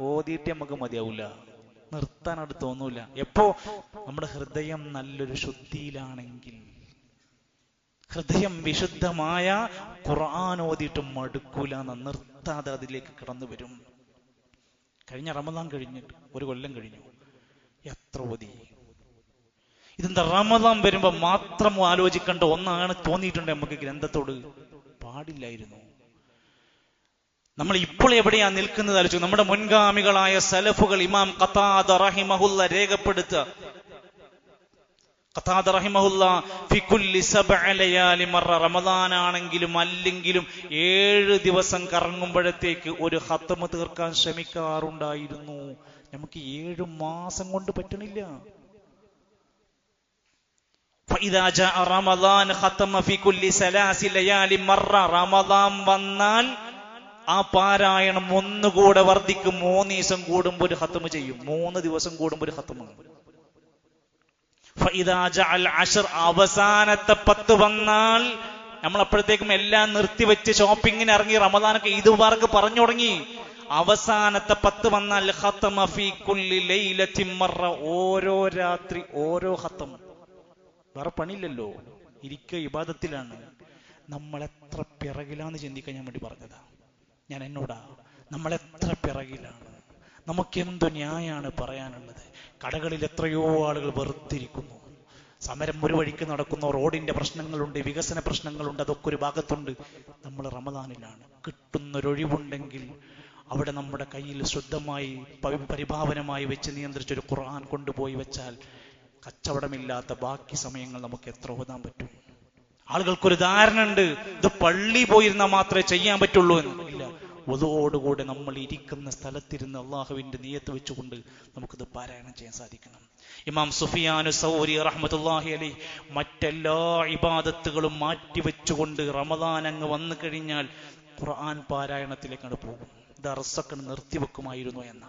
ഓതിയിട്ട് നമുക്ക് മതിയാവൂല, നിർത്താനത് തോന്നൂല. എപ്പോ നമ്മുടെ ഹൃദയം നല്ലൊരു ശുദ്ധിയിലാണെങ്കിൽ. ഹൃദയം വിശുദ്ധമായ ഖുർആൻ ഓതിയിട്ട് മടുക്കൂല, നിർത്താതെ അതിലേക്ക് കടന്നു വരും. കഴിഞ്ഞ റമദാൻ കഴിഞ്ഞിട്ട് 1 കൊല്ലം കഴിഞ്ഞു, എത്ര ഓതി. ഇതെന്താ റമദാൻ വരുമ്പോ മാത്രം ആലോചിക്കേണ്ട ഒന്നാണ് തോന്നിയിട്ടുണ്ട് നമുക്ക്. ഗ്രന്ഥത്തോട് പാടില്ലായിരുന്നു. നമ്മൾ ഇപ്പോൾ എവിടെയാ നിൽക്കുന്നത് ആലോചിച്ചു. നമ്മുടെ മുൻഗാമികളായ സലഫുകൾ ഇമാം ഖതാദ റഹിമഹുല്ല രേഖപ്പെടുത്തുക, ഖതാദ റഹിമഹുല്ല ഫി കുല്ലി 7 ലയാലി മറ, റമദാനാണെങ്കിലും അല്ലെങ്കിലും 7 ദിവസം കറങ്ങുമ്പോഴത്തേക്ക് ഒരു ഖത്മ തീർക്കാൻ ശ്രമിക്കാറുണ്ടായിരുന്നു. നമുക്ക് 7 മാസം കൊണ്ട് പറ്റണില്ല. ഫഇദാ ജാഅ റമദാൻ ഖതമ ഫി കുല്ലി 3 ലയാലി മറ, റമദാൻ വന്നാൽ ആ പാരായണം ഒന്നുകൂടെ വർദ്ധിക്കും. 3 ദിവസം കൂടുമ്പോൾ ഒരു ഖത്മ ചെയ്യും, 3 ദിവസം കൂടുമ്പോൾ ഒരു ഖത്മ. ഫഇദാ ജഅൽ അശ്ർ, അവസാനത്തെ 10 വന്നാൽ നമ്മൾ അപ്പോഴത്തേക്കും എല്ലാം നിർത്തിവെച്ച് ഷോപ്പിങ്ങിന് ഇറങ്ങി, റമദാനൊക്കെ ഈദ് മുബാറക്ക് പറഞ്ഞു തുടങ്ങി. അവസാനത്തെ 10 വന്നാൽ ഖതമ ഫീ കുല്ലി ലൈലത്തിൻ മറ, ഓരോ രാത്രി ഓരോ ഖതം. വേറെ പണിയില്ലല്ലോ, ഇരിക്കുക ഇബാദത്തിലാണ്. നമ്മൾ എത്ര പിറകിലാന്ന് ചിന്തിക്കാൻ ഞാൻ വേണ്ടി പറഞ്ഞതാ. ഞാൻ എന്നോടാ, നമ്മൾ എത്ര പിറകിലാണ്, നമുക്കെന്തു ന്യായാണ് പറയാനുള്ളത്. കടകളിൽ എത്രയോ ആളുകൾ വെറുത്തിരിക്കുന്നു, സമരം ഒരു വഴിക്ക് നടക്കുന്നു, റോഡിന്റെ പ്രശ്നങ്ങളുണ്ട്, വികസന പ്രശ്നങ്ങളുണ്ട്, അതൊക്കെ ഒരു ഭാഗത്തുണ്ട്. നമ്മൾ റമദാനിലാണ്. കിട്ടുന്നൊരൊഴിവുണ്ടെങ്കിൽ അവിടെ നമ്മുടെ കയ്യിൽ ശുദ്ധമായി പരിഭാവനമായി വെച്ച് നിയന്ത്രിച്ചൊരു ഖുർആൻ കൊണ്ടുപോയി വെച്ചാൽ കച്ചവടമില്ലാത്ത ബാക്കി സമയങ്ങൾ നമുക്ക് എത്ര ഓതാൻ പറ്റും. ആളുകൾക്കൊരു ധാരണ ഉണ്ട്, ഇത് പള്ളി പോയിരുന്നാൽ മാത്രമേ ചെയ്യാൻ പറ്റുള്ളൂ എന്ന്. ഇല്ല, വുദൂഓടുകൂടെ നമ്മൾ ഇരിക്കുന്ന സ്ഥലത്തിരുന്ന് അള്ളാഹുവിന്റെ നിയത്ത് വെച്ചുകൊണ്ട് നമുക്കിത് പാരായണം ചെയ്യാൻ സാധിക്കണം. ഇമാം സുഫിയാനു സൗരി റഹ്മത്തുള്ളാഹി അലൈഹി മറ്റെല്ലാ ഇബാദത്തുകളും മാറ്റിവെച്ചുകൊണ്ട് റമദാൻ അങ്ങ് വന്നു കഴിഞ്ഞാൽ ഖുർആൻ പാരായണത്തിലേക്കാണ് പോകും. ദർസൊക്കെ നിർത്തിവെക്കുമായിരുന്നു എന്ന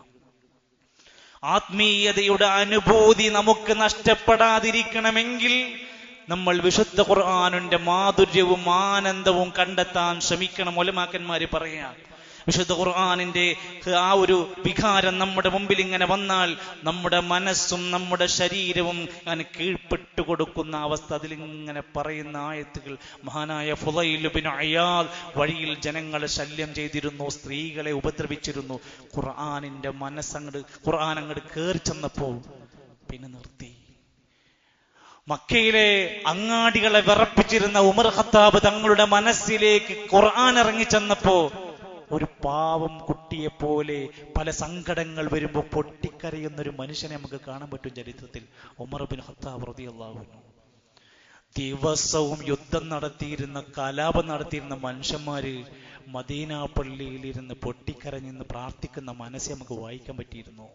ആത്മീയതയുടെ അനുഭൂതി നമുക്ക് നഷ്ടപ്പെടാതിരിക്കണമെങ്കിൽ നമ്മൾ വിശുദ്ധ ഖുർആനിന്റെ മാധുര്യവും ആനന്ദവും കണ്ടെത്താൻ ശ്രമിക്കണം. ഉലമാക്കന്മാര് പറയാ, വിശുദ്ധ ഖുർആനിന്റെ ആ ഒരു വികാരം നമ്മുടെ മുമ്പിൽ ഇങ്ങനെ വന്നാൽ നമ്മുടെ മനസ്സും നമ്മുടെ ശരീരവും അങ്ങനെ കീഴ്പ്പെട്ടു കൊടുക്കുന്ന അവസ്ഥ. അതിലിങ്ങനെ പറയുന്ന ആയത്തുകൾ, മഹാനായ ഫുളൈൽ ഇബ്നു അയാദ് വഴിയിൽ ജനങ്ങളെ ശല്യം ചെയ്തിരുന്നു, സ്ത്രീകളെ ഉപദ്രവിച്ചിരുന്നു. ഖുർആനിന്റെ ഖുർആൻ അങ്ങോട്ട് കയറി ചെന്നപ്പോ പിന്നെ നിർത്തി. മക്കയിലെ അങ്ങാടികളെ വിറപ്പിച്ചിരുന്ന ഉമർ ഖത്താബ് തങ്ങളുടെ മനസ്സിലേക്ക് ഖുർആൻ ഇറങ്ങി ചെന്നപ്പോ ഒരു പാവം കുട്ടിയെ പോലെ പല സങ്കടങ്ങൾ വരുമ്പോൾ പൊട്ടിക്കരയുന്നൊരു മനുഷ്യനെ നമുക്ക് കാണാൻ പറ്റും ചരിത്രത്തിൽ. ഉമർ ഇബ്നു ഖത്താബ് റളിയല്ലാഹു അൻഹു. ദിവസവും യുദ്ധം നടത്തിയിരുന്ന, കലാപം നടത്തിയിരുന്ന മനുഷ്യന്മാര് മദീന പള്ളിയിൽ ഇരുന്ന് പൊട്ടിക്കരഞ്ഞെന്ന് പ്രാർത്ഥിക്കുന്ന മനസ്സെ നമുക്ക് വായിക്കാൻ പറ്റിയിരുന്നു.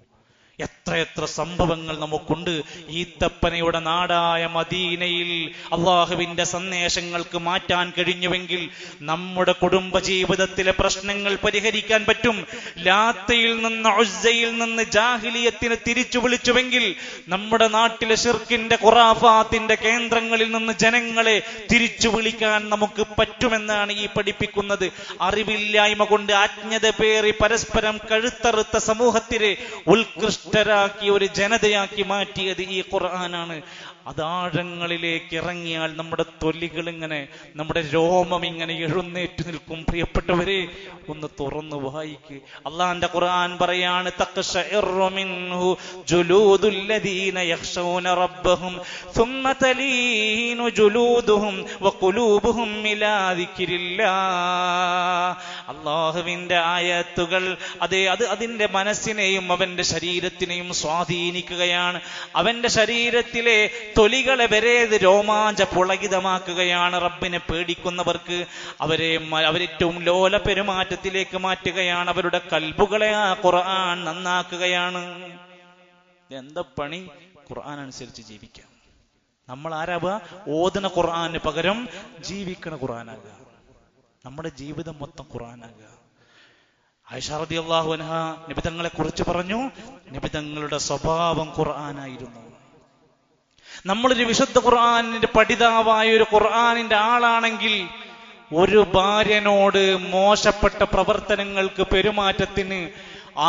എത്രയെത്ര സംഭവങ്ങൾ നമുക്കുണ്ട്. ഈത്തപ്പനയുടെ നാടായ മദീനയിൽ അള്ളാഹുവിന്റെ സന്ദേശങ്ങൾക്ക് മാറ്റാൻ കഴിഞ്ഞുവെങ്കിൽ നമ്മുടെ കുടുംബ ജീവിതത്തിലെ പ്രശ്നങ്ങൾ പരിഹരിക്കാൻ പറ്റും. ലാത്തയിൽ നിന്ന് ഉസ്സയിൽ നിന്ന് ജാഹിലിയത്തിനെ തിരിച്ചു വിളിച്ചുവെങ്കിൽ നമ്മുടെ നാട്ടിലെ ശിർക്കിന്റെ ഖുറാഫാത്തിന്റെ കേന്ദ്രങ്ങളിൽ നിന്ന് ജനങ്ങളെ തിരിച്ചു വിളിക്കാൻ നമുക്ക് പറ്റുമെന്നാണ് ഈ പഠിപ്പിക്കുന്നത്. അറിവില്ലായ്മ കൊണ്ട് അജ്ഞത പേറി പരസ്പരം കഴുത്തറുത്ത സമൂഹത്തിലെ ഉത്കൃഷ്ടരാക്കി ഒരു ജനതയാക്കി മാറ്റിയത് ഈ ഖുർആനാണ്. അതാഴങ്ങളിലേക്ക് ഇറങ്ങിയാൽ നമ്മുടെ തൊലികൾ ഇങ്ങനെ, നമ്മുടെ രോമം ഇങ്ങനെ എഴുന്നേറ്റ് നിൽക്കും. പ്രിയപ്പെട്ടവരെ, ഒന്ന് തുറന്നു വായിക്ക്. അള്ളാന്റെ ഖുർആൻ പറയാണ്, തഖ്ശഇറു മിൻഹു ജുലൂദുൽ ലദീന യഖ്ശൗന റബ്ബഹും സുമ്മ തലീനു ജുലൂദുഹും വഖുലൂബുഹും ഇലാ ദിക്രില്ലാഹ്. അല്ലാഹുവിന്റെ ആയത്തുകൾ അത് അതിന്റെ മനസ്സിനെയും അവന്റെ ശരീരത്തിനെയും സ്വാധീനിക്കുകയാണ്. അവന്റെ ശരീരത്തിലെ തൊലികളെ വരെ രോമാഞ്ച പുളകിതമാക്കുകയാണ്. റബ്ബിനെ പേടിക്കുന്നവർക്ക് അവരേറ്റവും ലോല പെരുമാറ്റത്തിലേക്ക് മാറ്റുകയാണ്. അവരുടെ കൽബുകളെ ആ ഖുർആൻ നന്നാക്കുകയാണ്. എന്താ പണി? ഖുർആൻ അനുസരിച്ച് ജീവിക്കാം. നമ്മൾ ആരാവുക? ഓതുന്ന ഖുർആന് പകരം ജീവിക്കണ ഖുർആനാകുക. നമ്മുടെ ജീവിതം മൊത്തം ഖുർആനാകുക. ആയിഷ റളിയല്ലാഹു അൻഹ നബി തങ്ങളെ കുറിച്ച് പറഞ്ഞു, നബി തങ്ങളുടെ സ്വഭാവം ഖുർആനായിരുന്നു. നമ്മളൊരു വിശുദ്ധ ഖുർആനിന്റെ പഠിതാവായ ഒരു ഖുർആനിന്റെ ആളാണെങ്കിൽ ഒരു ഭാര്യനോട് മോശപ്പെട്ട പ്രവർത്തനങ്ങൾക്ക്, പെരുമാറ്റത്തിന്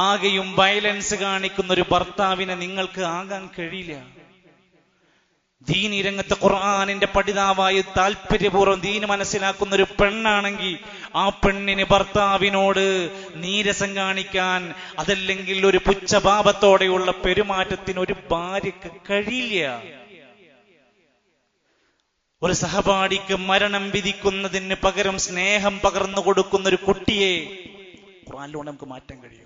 ആകെയും വയലൻസ് കാണിക്കുന്ന ഒരു ഭർത്താവിനെ നിങ്ങൾക്ക് ആകാൻ കഴിയില്ല. ദീനി രംഗത്ത് ഖുർആനിന്റെ പഠിതാവായി താല്പര്യപൂർവ്വം ദീന് മനസ്സിലാക്കുന്ന ഒരു പെണ്ണാണെങ്കിൽ ആ പെണ്ണിന് ഭർത്താവിനോട് നീരസം കാണിക്കാൻ, അതല്ലെങ്കിൽ ഒരു പുച്ഛഭാവത്തോടെയുള്ള പെരുമാറ്റത്തിന് ഒരു ഭാര്യക്ക് കഴിയില്ല. ഒരു സഹപാഠിക്ക് മരണം വിധിക്കുന്നതിന് പകരം സ്നേഹം പകർന്നു കൊടുക്കുന്ന ഒരു കുട്ടിയെ ഖുർആനിലൂടെ നമുക്ക് മാറ്റാൻ കഴിയും.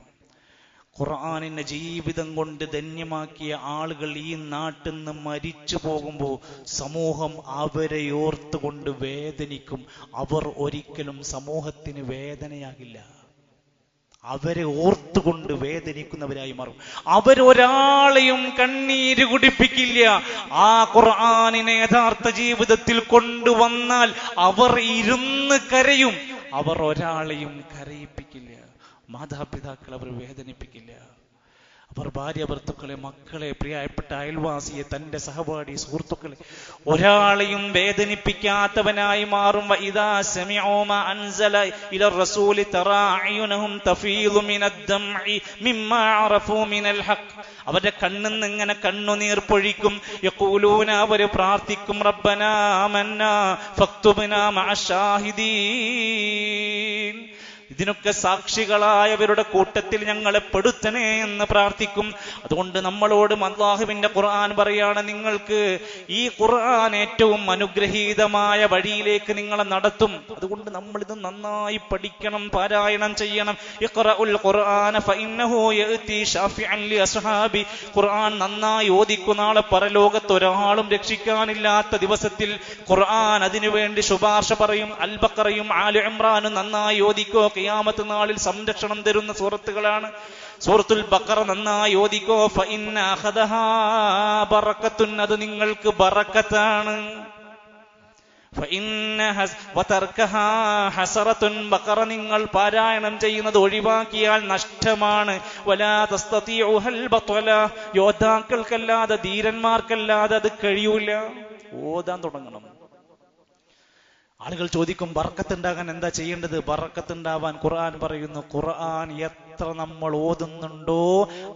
ഖുർആനിനെ ജീവിതം കൊണ്ട് ധന്യമാക്കിയ ആളുകൾ ഈ നാട്ടിൽ നിന്ന് മരിച്ചു പോകുമ്പോൾ സമൂഹം അവരെ ഓർത്തുകൊണ്ട് വേദനിക്കും. അവർ ഒരിക്കലും സമൂഹത്തിന് വേദനയാകില്ല. അവരെ ഓർത്തുകൊണ്ട് വേദനിക്കുന്നവരായി മാറും. അവരൊരാളെയും കണ്ണീര് കുടിപ്പിക്കില്ല. ആ ഖുർആനിനെ യഥാർത്ഥ ജീവിതത്തിൽ കൊണ്ടുവന്നാൽ അവർ ഇരുന്ന് കരയും. അവർ ഒരാളെയും കരയിപ്പിക്കില്ല. മാതാപിതാക്കൾ അവർ വേദനിപ്പിക്കില്ല. അവർ ഭാര്യ ഭർത്തുക്കളെ, മക്കളെ, പ്രിയപ്പെട്ട അയൽവാസിയെ, തന്റെ സഹപാഠി സുഹൃത്തുക്കളെ ഒരാളെയും വേദനിപ്പിക്കാത്തവനായി മാറും. വഇദാ സമിഉ മാ അൻസല ഇല റസൂലി തറാ അയുനഹും തഫീദു മിനദ്ദംഇ മിമ്മാ അറഫൂ മിനൽ ഹഖ്. അവരുടെ കണ്ണിൽ നിന്ന് ഇങ്ങനെ കണ്ണുനീർ പൊഴിക്കും. യഖൂലൂന, അവർ പ്രാർത്ഥിക്കും, റബ്ബനാ ആമന്നാ ഫക്തുബ്നാ മഅശ്ശാഹിദീൻ. ഇതിനൊക്കെ സാക്ഷികളായവരുടെ കൂട്ടത്തിൽ ഞങ്ങളെ പെടുത്തണേ എന്ന് പ്രാർത്ഥിക്കും. അതുകൊണ്ട് നമ്മളോട് അല്ലാഹുവിന്റെ ഖുർആൻ പറയാണ്, നിങ്ങൾക്ക് ഈ ഖുർആൻ ഏറ്റവും അനുഗ്രഹീതമായ വഴിയിലേക്ക് നിങ്ങളെ നടത്തും. അതുകൊണ്ട് നമ്മൾ ഇത് നന്നായി പഠിക്കണം, പാരായണം ചെയ്യണം. ഇഖ്റഉൽ ഖുർആന ഫഇന്നഹു യഅതി ഷാഫിഅൻ ലി അസ്ഹാബി. ഖുർആൻ നന്നായി ഓദിക്കൂ. നാളെ പരലോകത്ത് ഒരാളും രക്ഷിക്കാനില്ലാത്ത ദിവസത്തിൽ ഖുർആൻ അതിനുവേണ്ടി ശുപാർശ പറയും. അൽ ബഖറയും ആലി ഇംറാനും നന്നായി ഓദിക്കോ. ഖിയാമത്ത് നാളിൽ സംരക്ഷണം തരുന്ന സൂറത്തുകളാണ്. സൂറത്തുൽ ബഖറ നന്നായി ഓദിക്കോ. ഫഇന്ന അഖദഹാ ബറകത്തുൻ, അത് നിങ്ങൾക്ക് ബറക്കത്താണ്. ഫഇന്ന വതർകഹാ ഹസറത്തുൻ, ബഖറ നിങ്ങൾ പാരായണം ചെയ്യുന്നത് ഒഴിവാക്കിയാൽ നഷ്ടമാണ്. വലാ തസ്തതിഉഹൽ ബത്വല, യോദ്ധാക്കൾക്കല്ലാതെ ധീരന്മാർക്കല്ലാതെ അത് കഴിയൂല. ഓതാൻ തുടങ്ങണം. ആളുകൾ ചോദിക്കും, ബറക്കത്തുണ്ടാകാൻ എന്താ ചെയ്യേണ്ടത്? ബറക്കത്തുണ്ടാവാൻ ഖുർആൻ പറയുന്നു, ഖുർആൻ എത്ര നമ്മൾ ഓതുന്നുണ്ടോ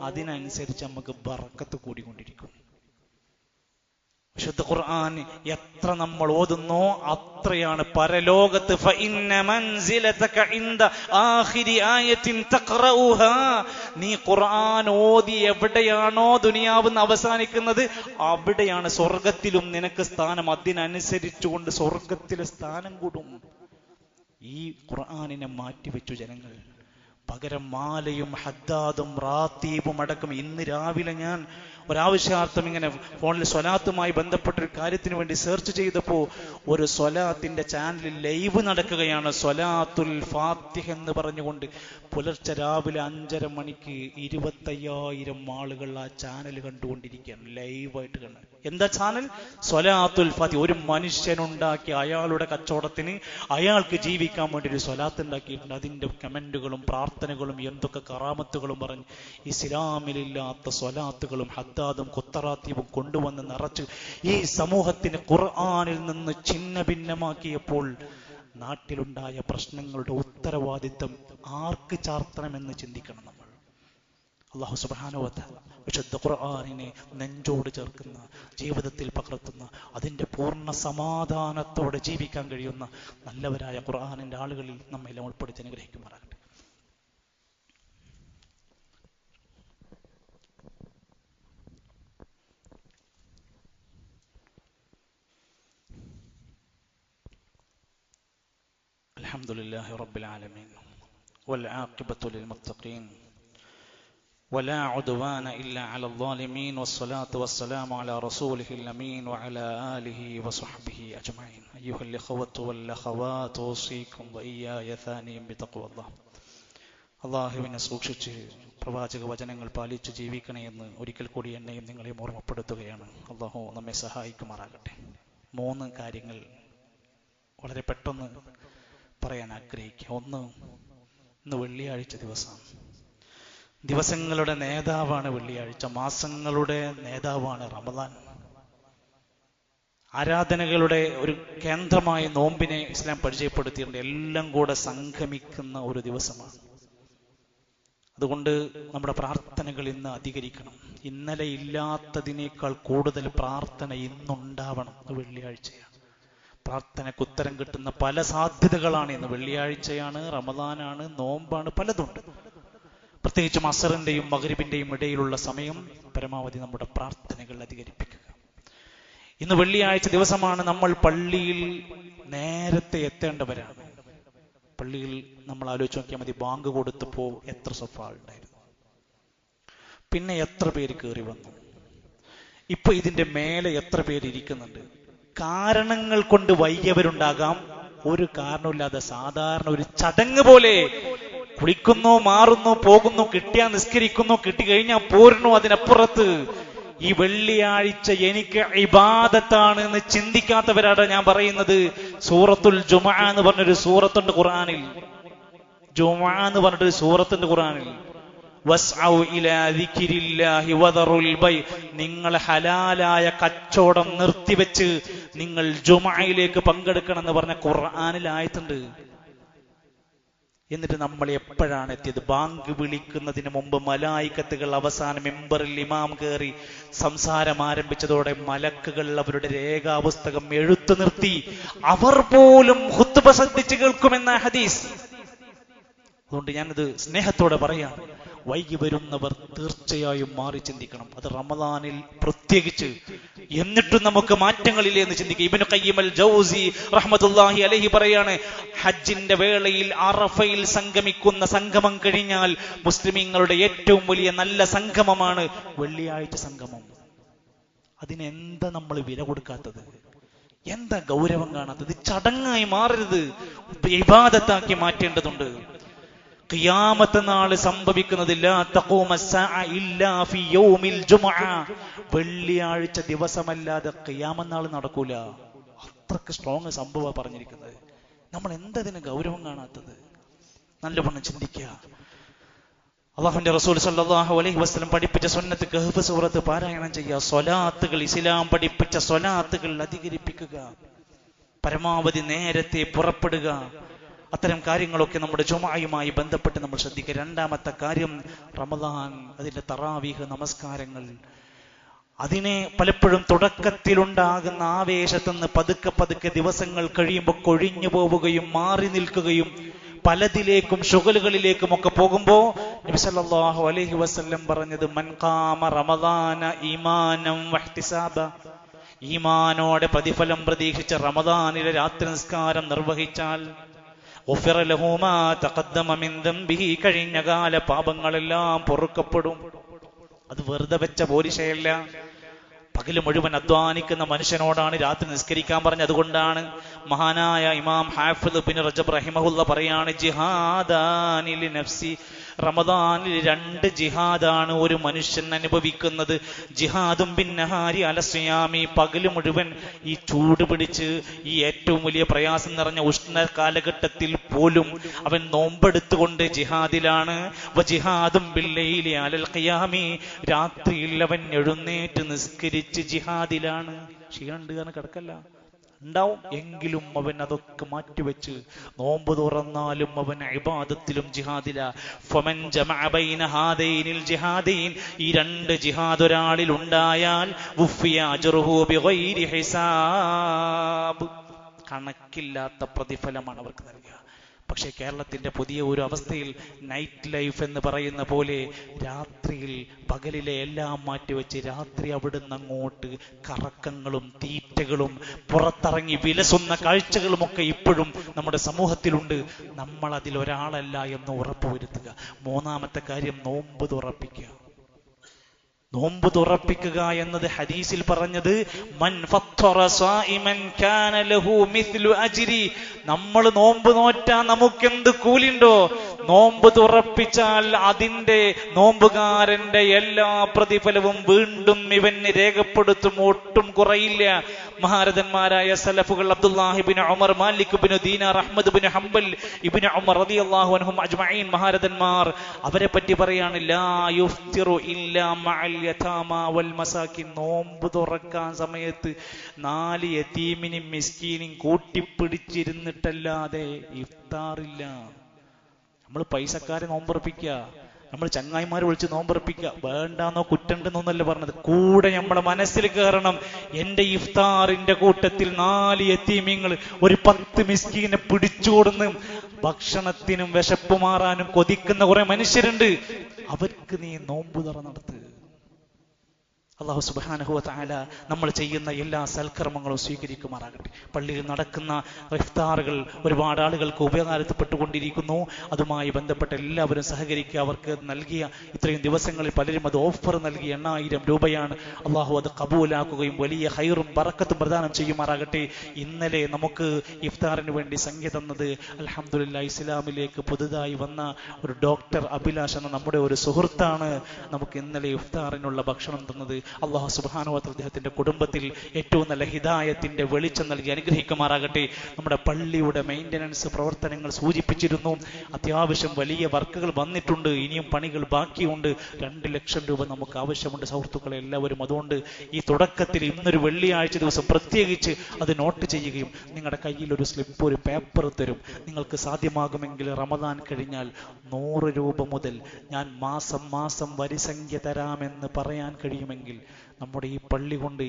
അതിനനുസരിച്ച് നമുക്ക് ബറക്കത്ത് കൂടിക്കൊണ്ടിരിക്കും. വിശുദ്ധ ഖുർആൻ എത്ര നമ്മൾ ഓതുന്നോ അത്രയാണ് പരലോകത്ത്. ഫഇന്ന മൻസിലതക ഇൻദ ആഖിരി ആയത്തിൻ തഖറഉഹാ, നീ ഖുർആൻ ഓതി എവിടെയാണോ ദുനിയാവിന്ന് അവസാനിക്കുന്നത് അവിടെയാണ് സ്വർഗത്തിലും നിനക്ക് സ്ഥാനം. അതിനനുസരിച്ചുകൊണ്ട് സ്വർഗത്തിലെ സ്ഥാനം കൂടും. ഈ ഖുർആനിനെ മാറ്റിവെച്ചു ജനങ്ങൾ. പകരം മാലയും ഹദ്ദാദും റാത്തീബും അടക്കം. ഇന്ന് രാവിലെ ഞാൻ ഒരാവശ്യാർത്ഥം ഇങ്ങനെ ഫോണിൽ സ്വലാത്തുമായി ബന്ധപ്പെട്ടൊരു കാര്യത്തിന് വേണ്ടി സെർച്ച് ചെയ്തപ്പോൾ ഒരു സ്വലാത്തിന്റെ ചാനലിൽ ലൈവ് നടക്കുകയാണ്. സ്വലാത്തുൽ ഫാത്തിഹ എന്ന് പറഞ്ഞുകൊണ്ട് പുലർച്ചെ രാവിലെ 5:30 മണിക്ക് 25,000 ആളുകൾ ആ ചാനൽ കണ്ടുകൊണ്ടിരിക്കുകയാണ്. ലൈവായിട്ട് കണ്ടു. എന്താ ചാനൽ? സ്വലാത്തുൽ ഫാത്തിഹ. ഒരു മനുഷ്യനുണ്ടാക്കി അയാളുടെ കച്ചവടത്തിന്, അയാൾക്ക് ജീവിക്കാൻ വേണ്ടി ഒരു സ്വലാത്ത് ഉണ്ടാക്കിയിട്ടുണ്ട്. അതിന്റെ കമന്റുകളും പ്രാർത്ഥനകളും എന്തൊക്കെ കറാമത്തുകളും പറഞ്ഞ് ഇസ്ലാമിലില്ലാത്ത സ്വലാത്തുകളും ഹദ്ദാദും ഖുത്തറാത്തീബും കൊണ്ടുവന്ന് നിറച്ച് ഈ സമൂഹത്തിന് ഖുർആനിൽ നിന്ന് ഛിന്ന ഭിന്നമാക്കിയപ്പോൾ നാട്ടിലുണ്ടായ പ്രശ്നങ്ങളുടെ ഉത്തരവാദിത്വം ആർക്ക് ചാർത്തണമെന്ന് ചിന്തിക്കണം നമ്മൾ. അല്ലാഹു സുബ്ഹാനഹു വ തആല വിശുദ്ധ ഖുർആനിനെ നെഞ്ചോട് ചേർക്കുന്ന, ജീവിതത്തിൽ പകർത്തുന്ന, അതിന്റെ പൂർണ്ണ സമാധാനത്തോടെ ജീവിക്കാൻ കഴിയുന്ന നല്ലവരായ ഖുർആനിന്റെ ആളുകളിൽ നമ്മെല്ലാം ഉൾപ്പെടുത്തി അനുഗ്രഹിക്കുമാറാകട്ടെ. അൽഹംദുലില്ലാഹി റബ്ബിൽ ആലമീൻ വൽ ആഖിബത്തു ലിൽ മുത്തഖീൻ ولا عدوان إلا على الظالمين والصلاة والسلام على رسوله الأمين وعلى آله وصحبه أجمعين. أيها الإخوة والأخوات أوصيكم وإياي ثانيا بتقوى الله. അള്ളാഹുവിനെ സൂക്ഷിച്ച് പ്രവാചക വചനങ്ങൾ പാലിച്ച് ജീവിക്കണമെന്ന് ഒരിക്കൽ കൂടി എന്നെയും നിങ്ങളെയും ഓർമ്മപ്പെടുത്തുകയാണ്. അള്ളാഹു നമ്മെ സഹായിക്കുമാറാകട്ടെ. 3 കാര്യങ്ങൾ വളരെ പെട്ടെന്ന് പറയാൻ ആഗ്രഹിക്കുക. ഒന്ന്, ഇന്ന് വെള്ളിയാഴ്ച ദിവസമാണ്. ദിവസങ്ങളുടെ നേതാവാണ് വെള്ളിയാഴ്ച. മാസങ്ങളുടെ നേതാവാണ് റമദാൻ. ആരാധനകളുടെ ഒരു കേന്ദ്രമായ നോമ്പിനെ ഇസ്ലാം പരിചയപ്പെടുത്തിയിട്ടുണ്ട്. എല്ലാം കൂടെ സംഗമിക്കുന്ന ഒരു ദിവസമാണ്. അതുകൊണ്ട് നമ്മുടെ പ്രാർത്ഥനകൾ ഇന്ന് അധികരിക്കണം. ഇന്നലെ ഇല്ലാത്തതിനേക്കാൾ കൂടുതൽ പ്രാർത്ഥന ഇന്നുണ്ടാവണം. വെള്ളിയാഴ്ചയാണ്, പ്രാർത്ഥനയ്ക്ക് ഉത്തരം കിട്ടുന്ന പല സാധ്യതകളാണ് ഇന്ന്. വെള്ളിയാഴ്ചയാണ്, റമദാനാണ്, നോമ്പാണ്, പലതുണ്ട്. പ്രത്യേകിച്ചും അസറിന്റെയും മഗ്രിബിന്റെയും ഇടയിലുള്ള സമയം പരമാവധി നമ്മുടെ പ്രാർത്ഥനകൾ അധികരിപ്പിക്കുക. ഇന്ന് വെള്ളിയാഴ്ച ദിവസമാണ്. നമ്മൾ പള്ളിയിൽ നേരത്തെ എത്തേണ്ടവരാണ്. പള്ളിയിൽ നമ്മൾ ആലോചിച്ച് നോക്കിയാൽ മതി, ബാങ്ക് കൊടുത്തപ്പോ എത്ര സഫാളുണ്ടായിരുന്നു, പിന്നെ എത്ര പേര് കയറി വന്നു, ഇപ്പൊ ഇതിന്റെ മേലെ എത്ര പേര് ഇരിക്കുന്നുണ്ട്. കാരണങ്ങൾ കൊണ്ട് വൈകിയവരുണ്ടാകാം, ഒരു കാരണമില്ലാതെ സാധാരണ ഒരു ചടങ്ങ് പോലെ കുളിക്കുന്നു, മാറുന്നു, പോകുന്നു, കിട്ടിയാൽ നിസ്കരിക്കുന്നു, കിട്ടിക്കഴിഞ്ഞാൽ പോരുന്നു. അതിനപ്പുറത്ത് ഈ വെള്ളിയാഴ്ച എനിക്ക് ഇബാദത്താണ് എന്ന് ചിന്തിക്കാത്തവരാണ് ഞാൻ പറയുന്നത്. സൂറത്തുൽ ജുമുഅ എന്ന് പറഞ്ഞൊരു സൂറത്തുണ്ട് ഖുർആനിൽ. ജുമുഅ എന്ന് പറഞ്ഞൊരു സൂറത്തുണ്ട് ഖുർആനിൽ. വസ്ഔ ഇലാ ദിക്രില്ലാഹി വദറുൽ ബൈ, നിങ്ങൾ ഹലാലായ കച്ചവടം നിർത്തിവെച്ച് നിങ്ങൾ ജുമുഅയിലേക്ക് പങ്കെടുക്കണം എന്ന് പറഞ്ഞ ഖുർആനിൽ ആയത്തുണ്ട്. എന്നിട്ട് നമ്മൾ എപ്പോഴാണ് എത്തിയത്? ബാങ്ക് വിളിക്കുന്നതിന് മുമ്പ് മലായിക്കത്തുകൾ അവസാനം മെമ്പറിൽ ഇമാം കയറി സംസാരം ആരംഭിച്ചതോടെ മലക്കുകൾ അവരുടെ രേഖാപുസ്തകം എഴുത്തു നിർത്തി. അവർ പോലും ഖുത്ബ ശ്രദ്ധിച്ച് കേൾക്കുമെന്ന ഹദീസ്. അതുകൊണ്ട് ഞാനത് സ്നേഹത്തോടെ പറയാം, വൈകി വരുന്നവർ തീർച്ചയായും മാറി ചിന്തിക്കണം. അത് റമദാനിൽ പ്രത്യേകിച്ച്. എന്നിട്ടും നമുക്ക് മാറ്റങ്ങളില്ലേ എന്ന് ചിന്തിക്കുക. ഇബ്നു ഖയ്യിം അൽ ജൗസി റഹ്മത്തുള്ളാഹി അലൈഹി പറയാണ്, ഹജ്ജിന്റെ വേളയിൽ അറഫയിൽ സംഗമിക്കുന്ന സംഗമം കഴിഞ്ഞാൽ മുസ്ലിമീങ്ങളുടെ ഏറ്റവും വലിയ നല്ല സംഗമമാണ് വെള്ളിയാഴ്ച സംഗമം. അതിനെന്താ നമ്മൾ വില കൊടുക്കാത്തത്? എന്താ ഗൗരവം കാണാത്തത്? ചടങ്ങായി മാറരുത്, ഇബാദത്താക്കി മാറ്റേണ്ടതുണ്ട്. ഖിയാമത്ത് നാള് സംഭവിക്കുന്നതില്ല. വെള്ളിയാഴ്ച ദിവസമല്ലാതെ ഖിയാമത്ത് നാള് നടക്കൂല. അത്രക്ക് സ്ട്രോങ് സംഭവം പറഞ്ഞിരിക്കുന്നത്. നമ്മൾ എന്തതിന് ഗൗരവം കാണാത്തത്? നല്ലവണ്ണം ചിന്തിക്കുക. അല്ലാഹുവിന്റെ റസൂൽ സല്ലല്ലാഹു അലൈഹി വസല്ലം പഠിപ്പിച്ച സുന്നത്ത് കഹ്ഫ് സൂറത്ത് പാരായണം ചെയ്യുക. സ്വലാത്തുകൾ, ഇസ്ലാം പഠിപ്പിച്ച സ്വലാത്തുകൾ അധികരിപ്പിക്കുക. പരമാവധി നേരത്തെ പുറപ്പെടുക. അത്തരം കാര്യങ്ങളൊക്കെ നമ്മുടെ ജുമുഅയുമായി ബന്ധപ്പെട്ട് നമ്മൾ ശ്രദ്ധിക്കുക. രണ്ടാമത്തെ കാര്യം, റമദാൻ, അതിന്റെ തറാവീഹ് നമസ്കാരങ്ങൾ. അതിനെ പലപ്പോഴും തുടക്കത്തിലുണ്ടാകുന്ന ആവേശത്തുനിന്ന് പതുക്കെ പതുക്കെ ദിവസങ്ങൾ കഴിയുമ്പോൾ കൊഴിഞ്ഞു പോവുകയും മാറി നിൽക്കുകയും പലതിലേക്കും ശുഗലുകളിലേക്കും ഒക്കെ പോകുമ്പോ നബി സല്ലല്ലാഹു അലൈഹി വസല്ലം പറഞ്ഞത്, മൻ ഖാമ റമദാന ഈമാനം വഹ്തിസാബ, ഈമാനോടെ പ്രതിഫലം പ്രതീക്ഷിച്ച റമദാനിലെ രാത്രി നിസ്കാരം നിർവഹിച്ചാൽ ഗുഫിറ ലഹു മാ തഖദ്ദമ മിൻ ദംബിഹി, കഴിഞ്ഞ കാല പാപങ്ങളെല്ലാം പൊറുക്കപ്പെടും. അത് വെറുതെ വെച്ച പോരിശയല്ല. പകല് മുഴുവൻ അധ്വാനിക്കുന്ന മനുഷ്യനോടാണ് രാത്രി നിസ്കരിക്കാൻ പറഞ്ഞത്. അതുകൊണ്ടാണ് മഹാനായ ഇമാം ഹാഫിദ് ബിൻ റജബ് റഹിമഹുല്ല പറയാണ്, ജിഹാദാനി ലിനഫ്സി, റമദാനിൽ 2 ജിഹാദാണ് ഒരു മനുഷ്യൻ അനുഭവിക്കുന്നത്. ജിഹാദും ബിന്നഹാരി അലസ്യാമി, പകല് മുഴുവൻ ഈ ചൂട് പിടിച്ച് ഈ ഏറ്റവും വലിയ പ്രയാസം നിറഞ്ഞ ഉഷ്ണ കാലഘട്ടത്തിൽ പോലും അവൻ നോമ്പെടുത്തുകൊണ്ട് ജിഹാദിലാണ്. വജിഹാദും ബില്ലൈലി അലൽ ഖിയാമി, രാത്രിയിൽ അവൻ എഴുന്നേറ്റ് നിസ്കരിച്ച് ജിഹാദിലാണ്. ക്ഷീണുണ്ട് കാരണം കിടക്കല്ല, ഉണ്ടാവും. എങ്കിലും അവൻ അതൊക്കെ മാറ്റിവെച്ച് നോമ്പ് തുറന്നാലും അവൻ ഇബാദത്തിലും ജിഹാദില. ഫമൻ ജമഅ ബൈന ഹാദൈനിൽ ജിഹാദൈൻ, ഈ 2 ജിഹാദ് ഒരാളിൽ ഉണ്ടായാൽ വുഫിയ അജ്റുഹു ബിഗൈരി ഹിസാബ്, കണക്കില്ലാത്ത പ്രതിഫലമാണ് അവർക്ക് നൽകുക. പക്ഷെ കേരളത്തിന്റെ പുതിയ ഒരു അവസ്ഥയിൽ നൈറ്റ് ലൈഫ് എന്ന് പറയുന്ന പോലെ രാത്രിയിൽ പകലിലെ എല്ലാം മാറ്റിവെച്ച് രാത്രി അവിടുന്ന് അങ്ങോട്ട് കറക്കങ്ങളും തീറ്റകളും പുറത്തിറങ്ങി വിലസുന്ന കാഴ്ചകളുമൊക്കെ ഇപ്പോഴും നമ്മുടെ സമൂഹത്തിലുണ്ട്. നമ്മൾ അതിലൊരാളല്ല എന്ന് ഉറപ്പുവരുത്തുക. 3ാമത്തെ കാര്യം, നോമ്പ് തുറപ്പിക്കുക. നോമ്പ് തുറപ്പിക്കുക എന്നത് ഹദീസിൽ പറഞ്ഞത്, മൻ ഫത്തറ സായിമൻ കാന ലഹു മിസ്ലു അജ്രി, നമ്മൾ നോമ്പ് നോറ്റാ നമുക്കെന്ത് കൂലിണ്ടോ, നോമ്പ് തുറപ്പിച്ചാൽ അതിന്റെ നോമ്പുകാരന്റെ എല്ലാ പ്രതിഫലവും വീണ്ടും ഇവന് രേഖപ്പെടുത്തും, ഒട്ടും കുറയില്ല. മഹാരഥന്മാരായ സലഫുകൾ അബ്ദുല്ലാഹി ഇബ്നു ഉമർ, മാലിക് ഇബ്നു ദീനാർ, അഹ്മദ് ഇബ്നു ഹംബൽ, ഇബ്നു ഉമർ റളിയല്ലാഹു അൻഹും അജ്മഈൻ, മഹാരഥന്മാർ, അവരെ പറ്റി പറയാണ്, ലാ യുഫ്തിറു ഇല്ലാ മഅൽ യതാമ വൽ മസാകിൻ, നോമ്പ് തുറക്കാൻ സമയത്ത് 4 യതീമിനും മിസ്കീനും കൂട്ടിപ്പിടിച്ചിരുന്നിട്ടല്ലാതെ ഇഫ്താറില്ല. നമ്മൾ പൈസക്കാരെ നോമ്പുറപ്പിക്കുക, നമ്മൾ ചങ്ങായിമാരെ വിളിച്ച് നോമ്പുറപ്പിക്കുക, വേണ്ടാന്നോ കുറ്റണ്ടെന്നൊന്നല്ല പറഞ്ഞത്. കൂടെ നമ്മളെ മനസ്സിൽ കയറണം, എന്റെ ഇഫ്താറിന്റെ കൂട്ടത്തിൽ 4 യതീമീങ്ങൾ, ഒരു 10 മിസ്കീനെ പിടിച്ചുകൊടുന്ന് ഭക്ഷണത്തിനും വിശപ്പ് മാറാനും കൊതിക്കുന്ന കുറെ മനുഷ്യരുണ്ട്. അവർക്ക് നീ നോമ്പ് തുറ നടത്ത്. അല്ലാഹു സുബ്ഹാനഹു വ തആല നമ്മൾ ചെയ്യുന്ന എല്ലാ സൽക്കർമ്മങ്ങളും സ്വീകരിക്കുമാറാകട്ടെ. പള്ളിയിൽ നടക്കുന്ന ഇഫ്താറുകൾ ഒരുപാട് ആളുകൾക്ക് ഉപകാരപ്പെട്ടുകൊണ്ടിരിക്കുന്നു. അതുമായി ബന്ധപ്പെട്ട എല്ലാവരും സഹകരിക്കുക. അവർക്ക് നൽകിയ ഇത്രയും ദിവസങ്ങളിൽ പലരും അത് ഓഫർ നൽകി 8000 രൂപയാണ്. അള്ളാഹു അത് കബൂലാക്കുകയും വലിയ ഹൈറും ബറക്കത്തും പ്രദാനം ചെയ്യുമാറാകട്ടെ. ഇന്നലെ നമുക്ക് ഇഫ്താറിന് വേണ്ടി സംഖ്യ തന്നത് അൽഹംദുലില്ലാഹ് ഇസ്ലാമിലേക്ക് പുതുതായി വന്ന ഒരു ഡോക്ടർ അഭിലാഷ് എന്ന നമ്മുടെ ഒരു സുഹൃത്താണ് നമുക്ക് ഇന്നലെ ഇഫ്താറിനുള്ള ഭക്ഷണം തന്നത്. അല്ലാഹു സുബ്ഹാനഹു വ തആല അദ്ദേഹത്തിന്റെ കുടുംബത്തിൽ ഏറ്റവും നല്ല ഹിദായത്തിന്റെ വെളിച്ചം നൽകി അനുഗ്രഹിക്കുമാറാകട്ടെ. നമ്മുടെ പള്ളിയുടെ മെയിൻ്റനൻസ് പ്രവർത്തനങ്ങൾ സൂചിപ്പിച്ചിരുന്നു. അത്യാവശ്യം വലിയ വർക്കുകൾ വന്നിട്ടുണ്ട്, ഇനിയും പണികൾ ബാക്കിയുണ്ട്. 2 ലക്ഷം രൂപ നമുക്ക് ആവശ്യമുണ്ട് സുഹൃത്തുക്കളെ എല്ലാവരും. അതുകൊണ്ട് ഈ തുടക്കത്തിൽ ഇന്നൊരു വെള്ളിയാഴ്ച ദിവസം പ്രത്യേകിച്ച് അത് നോട്ട് ചെയ്യുകയും നിങ്ങളുടെ കയ്യിൽ ഒരു സ്ലിപ്പ്, ഒരു പേപ്പർ തരും. നിങ്ങൾക്ക് സാധ്യമാകുമെങ്കിൽ റമദാൻ കഴിഞ്ഞാൽ 100 രൂപ മുതൽ ഞാൻ മാസം വരിസംഖ്യ തരാമെന്ന് പറയാൻ കഴിയുമെങ്കിൽ നമ്മുടെ ഈ പള്ളി കൊണ്ട്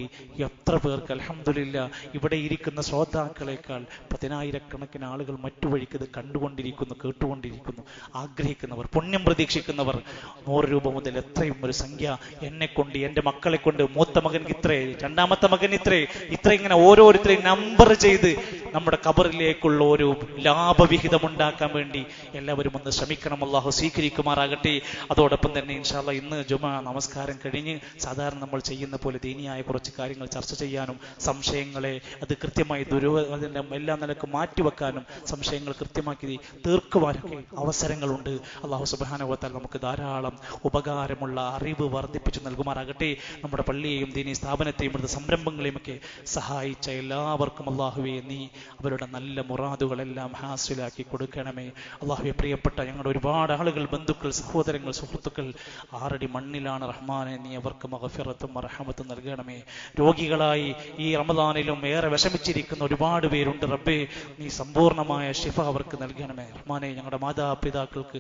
എത്ര പേർക്ക് അൽഹംദുലില്ലാഹ് ഇവിടെ ഇരിക്കുന്ന ശ്രോതാക്കളെക്കാൾ 10,000-കണക്കിന് ആളുകൾ മറ്റു വഴിക്ക് ഇത് കണ്ടുകൊണ്ടിരിക്കുന്നു, കേട്ടുകൊണ്ടിരിക്കുന്നു. ആഗ്രഹിക്കുന്നവർ, പുണ്യം പ്രതീക്ഷിക്കുന്നവർ 100 രൂപ മുതൽ എത്രയും ഒരു സംഖ്യ എന്നെ കൊണ്ട്, എൻ്റെ മക്കളെ കൊണ്ട്, മൂത്ത മകൻ ഇത്രേ, രണ്ടാമത്തെ മകൻ ഇത്രേ, ഇങ്ങനെ ഓരോരുത്തരെയും നമ്പർ ചെയ്ത് നമ്മുടെ ഖബറിലേക്കുള്ള ഒരു ലാഭവിഹിതം ഉണ്ടാക്കാൻ വേണ്ടി എല്ലാവരും ഒന്ന് ശ്രമിക്കണം. അല്ലാഹു സ്വീകരിക്കുമാറാകട്ടെ. അതോടൊപ്പം തന്നെ ഇൻഷാ അല്ലാഹ് ഇന്ന് ജുമാ നമസ്കാരം കഴിഞ്ഞ് സാധാരണ നമ്മൾ ചെയ്യുന്ന പോലെ ദീനിയായ കുറച്ച് കാര്യങ്ങൾ ചർച്ച ചെയ്യാനും സംശയങ്ങളെ അത് കൃത്യമായി അതിൻ്റെ എല്ലാ നിലക്കും മാറ്റിവെക്കാനും സംശയങ്ങൾ കൃത്യമാക്കി തീർക്കുവാനൊക്കെ അവസരങ്ങളുണ്ട്. അല്ലാഹു സുബ്ഹാനഹു വ തആല നമുക്ക് ധാരാളം ഉപകാരമുള്ള അറിവ് വർദ്ധിപ്പിച്ചു നൽകുമാറാകട്ടെ. നമ്മുടെ പള്ളിയെയും ദീനി സ്ഥാപനത്തെയും ഇവിടുത്തെ സംരംഭങ്ങളെയും ഒക്കെ സഹായിച്ച എല്ലാവർക്കും അല്ലാഹുവേ നീ അവരുടെ നല്ല മുറാദുകളെല്ലാം ഹാസിലാക്കി കൊടുക്കണമേ. അല്ലാഹുവേ, പ്രിയപ്പെട്ട ഞങ്ങളുടെ ഒരുപാട് ആളുകൾ, ബന്ധുക്കൾ, സഹോദരങ്ങൾ, സുഹൃത്തുക്കൾ 6 അടി മണ്ണിലാണ്. റഹ്മാനെ, നീ അവർക്ക് മഗ്ഫിറത്തും റഹ്മത്തും നൽകണമേ. രോഗികളായി ഈ റമദാനിലും ഏറെ വിഷമിച്ചിരിക്കുന്ന ഒരുപാട് പേരുണ്ട്. റബ്ബേ, നീ സമ്പൂർണമായ ശിഫ അവർക്ക് നൽകണമേ. റഹ്മാനെ, ഞങ്ങളുടെ മാതാപിതാക്കൾക്ക്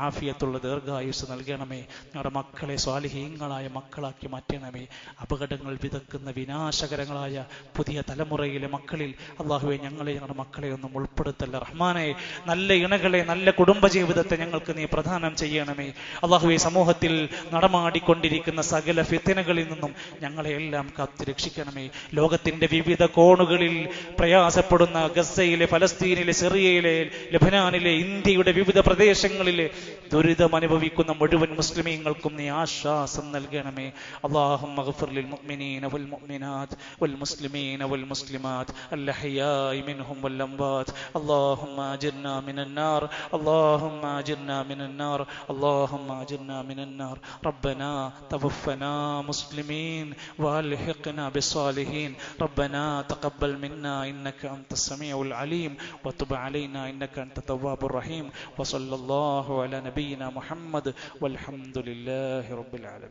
ആഫിയത്തുള്ള ദീർഘായുസ് നൽകണമേ. ഞങ്ങളുടെ മക്കളെ സ്വാലിഹീങ്ങളായ മക്കളാക്കി മാറ്റണമേ. അപകടങ്ങൾ വിതക്കുന്ന വിനാശകരങ്ങളായ പുതിയ തലമുറയിലെ മക്കളിൽ അല്ലാഹുവേ ഞങ്ങളുടെ മക്കളെ ഒന്നും ഉൾപ്പെടുത്തല്ല. റഹ്മാനെ, നല്ല ഇണകളെ, നല്ല കുടുംബജീവിതത്തെ ഞങ്ങൾക്ക് നീ പ്രദാനം ചെയ്യണമേ. അല്ലാഹുവേ, സമൂഹത്തിൽ നടമാടിക്കൊണ്ടിരിക്കുന്ന സകല ഫിത്നകളിൽ നിന്നും ഞങ്ങളെ എല്ലാം കാത്തു രക്ഷിക്കണമേ. ലോകത്തിന്റെ വിവിധ കോണുകളിൽ പ്രയാസപ്പെടുന്ന ഗസയിലെ, ഫലസ്തീനിലെ, സിറിയയിലെ, ലബനാനിലെ, ഇന്ത്യയുടെ വിവിധ പ്രദേശങ്ങളിലെ ദുരിതം അനുഭവിക്കുന്ന മുഴുവൻ മുസ്ലിമീങ്ങൾക്കും നീ ആശ്വാസം നൽകണമേ. അല്ലാഹുമ്മ ഗ്ഫിർ ലിൽ മുഅ്മിനീന വൽ മുഅ്മിനാത്ത് വൽ മുസ്ലിമീന വൽ മുസ്ലിമാത്ത് അൽ അഹ്യാഇ മിൻഹും വൽ അംവാത്ത്. അല്ലാഹുമ്മ അജിർനാ മിനൻ നാർ, അല്ലാഹുമ്മ അജിർനാ മിനൻ നാർ, അല്ലാഹുമ്മ അജിർനാ മിനൻ നാർ. റബ്ബനാ തവഫനാ മുസ്ലിമീൻ والحقنا بالصالحين. ربنا تقبل منا انك انت السميع العليم وتب علينا انك انت التواب الرحيم. وصلى الله على نبينا محمد والحمد لله رب العالمين.